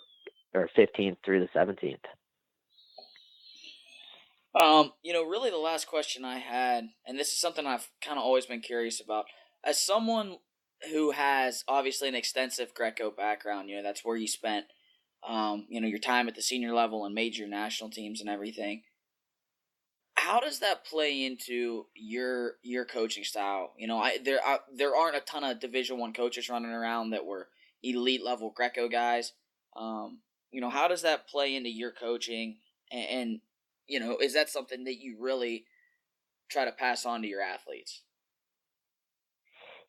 or 15th through the 17th. Really the last question I had, and this is something I've kind of always been curious about, as someone who has obviously an extensive Greco background, that's where you spent, your time at the senior level and major national teams and everything. How does that play into your coaching style? There aren't a ton of Division I coaches running around that were elite level Greco guys. How does that play into your coaching? And is that something that you really try to pass on to your athletes?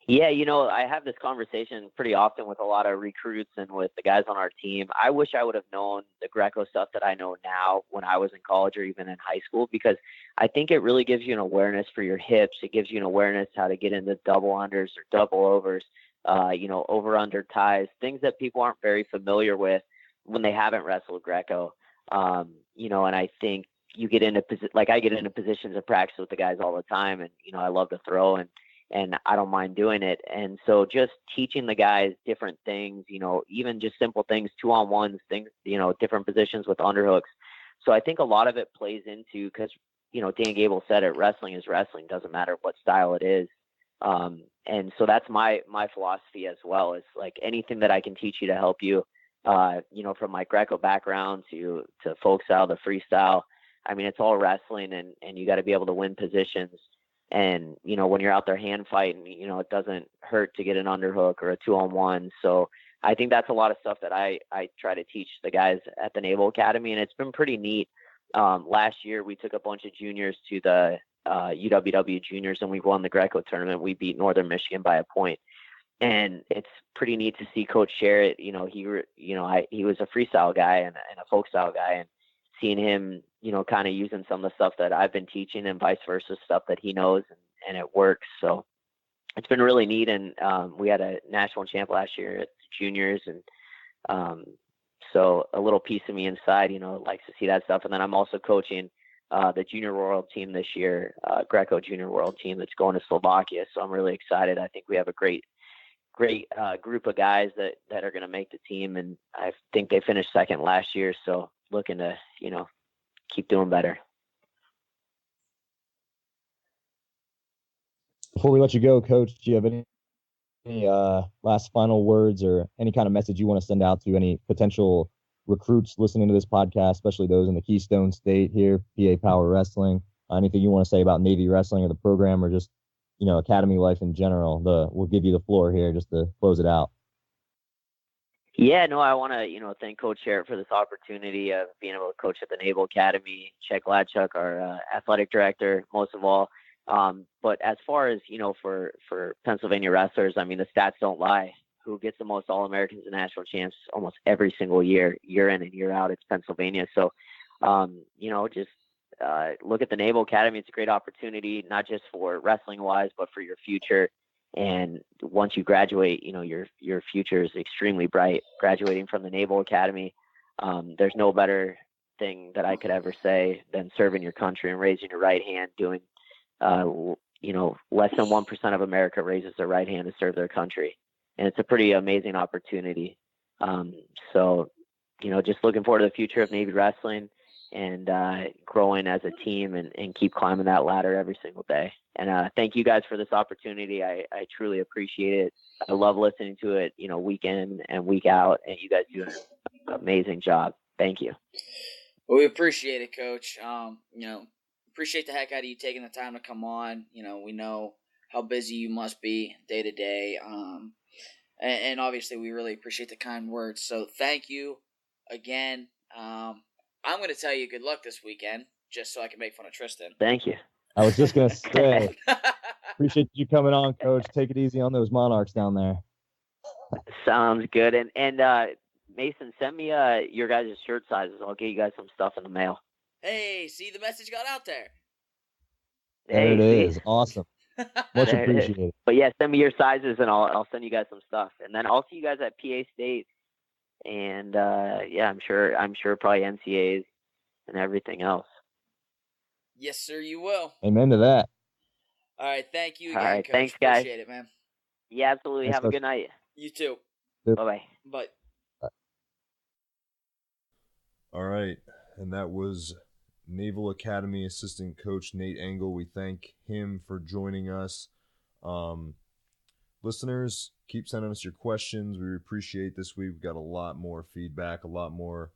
Yeah, I have this conversation pretty often with a lot of recruits and with the guys on our team. I wish I would have known the Greco stuff that I know now when I was in college or even in high school, because I think it really gives you an awareness for your hips. It gives you an awareness how to get into double unders or double overs, over under ties, things that people aren't very familiar with when they haven't wrestled Greco. And I think you get into I get into positions of practice with the guys all the time, and I love to throw and I don't mind doing it. And so just teaching the guys different things, even just simple things, 2-on-1s, things, different positions with underhooks. So I think a lot of it plays into, because Dan Gable said it, wrestling is wrestling, doesn't matter what style it is. And so that's my philosophy as well. Is like anything that I can teach you to help you, from my Greco background to folk style, the freestyle. I mean, it's all wrestling, and you got to be able to win positions. And, when you're out there hand fighting, it doesn't hurt to get an underhook or a 2-on-1. So I think that's a lot of stuff that I try to teach the guys at the Naval Academy, and it's been pretty neat. Last year, we took a bunch of juniors to the UWW juniors, and we won the Greco tournament. We beat Northern Michigan by a point. And it's pretty neat to see Coach Sherritt. He was a freestyle guy and a folk style guy, and seeing him, kind of using some of the stuff that I've been teaching and vice versa, stuff that he knows, and it works. So it's been really neat. And we had a national champ last year at juniors, and so a little piece of me inside, likes to see that stuff. And then I'm also coaching the junior world team this year, Greco junior world team that's going to Slovakia. So I'm really excited. I think we have a great group of guys that are going to make the team, and I think they finished second last year. So looking to, keep doing better. Before we let you go, Coach, do you have any last final words or any kind of message you want to send out to any potential recruits listening to this podcast, especially those in the Keystone State here, PA Power Wrestling? Anything you want to say about Navy Wrestling or the program, or just, academy life in general? We'll give you the floor here just to close it out. Yeah, no, I want to, thank Coach Sherritt for this opportunity of being able to coach at the Naval Academy, Chuck Ladchuk, our athletic director, most of all. But as far as, for Pennsylvania wrestlers, I mean, the stats don't lie. who gets the most All-Americans and national champs almost every single year in and year out. It's Pennsylvania. So, just look at the Naval Academy. It's a great opportunity, not just for wrestling wise, but for your future. And once you graduate, your future is extremely bright. Graduating from the Naval Academy, there's no better thing that I could ever say than serving your country and raising your right hand, doing, less than 1% of America raises their right hand to serve their country. And it's a pretty amazing opportunity. Just looking forward to the future of Navy wrestling and growing as a team and keep climbing that ladder every single day. And thank you guys for this opportunity. I truly appreciate it. I love listening to it, week in and week out, and you guys do an amazing job. Thank you. Well, we appreciate it, Coach. Appreciate the heck out of you taking the time to come on. We know how busy you must be day to day. And obviously we really appreciate the kind words. So thank you again. I'm going to tell you good luck this weekend, just so I can make fun of Tristan. Thank you. I was just going to say, appreciate you coming on, Coach. Take it easy on those Monarchs down there. Sounds good. And Mason, send me your guys' shirt sizes. I'll get you guys some stuff in the mail. Hey, see, the message got out there. There it is. Awesome. Much appreciated. But yeah, send me your sizes and I'll send you guys some stuff. And then I'll see you guys at PA State. And I'm sure probably NCAAs and everything else. Yes, sir, you will. Amen to that. All right, thank you again, All right, Coach. thanks, guys. Appreciate it, man. Yeah, absolutely. Thanks, Have Coach. a good night. You too. Bye-bye. Bye. All right, and that was Naval Academy assistant coach Nate Engel. We thank him for joining us. Listeners, keep sending us your questions. We appreciate this week. We've got a lot more feedback, a lot more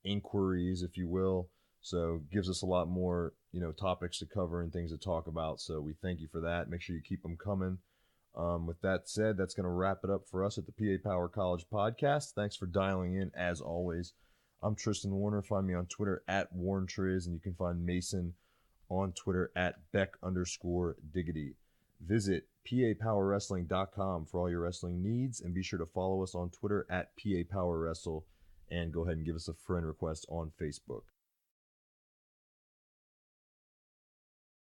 inquiries, if you will. So gives us a lot more, topics to cover and things to talk about. So we thank you for that. Make sure you keep them coming. With that said, that's going to wrap it up for us at the PA Power College Podcast. Thanks for dialing in, as always. I'm Tristan Warner. Find me on Twitter at WarnTriz, and you can find Mason on Twitter at Beck_Diggity. Visit PAPowerWrestling.com for all your wrestling needs, and be sure to follow us on Twitter at PAPowerWrestle, and go ahead and give us a friend request on Facebook.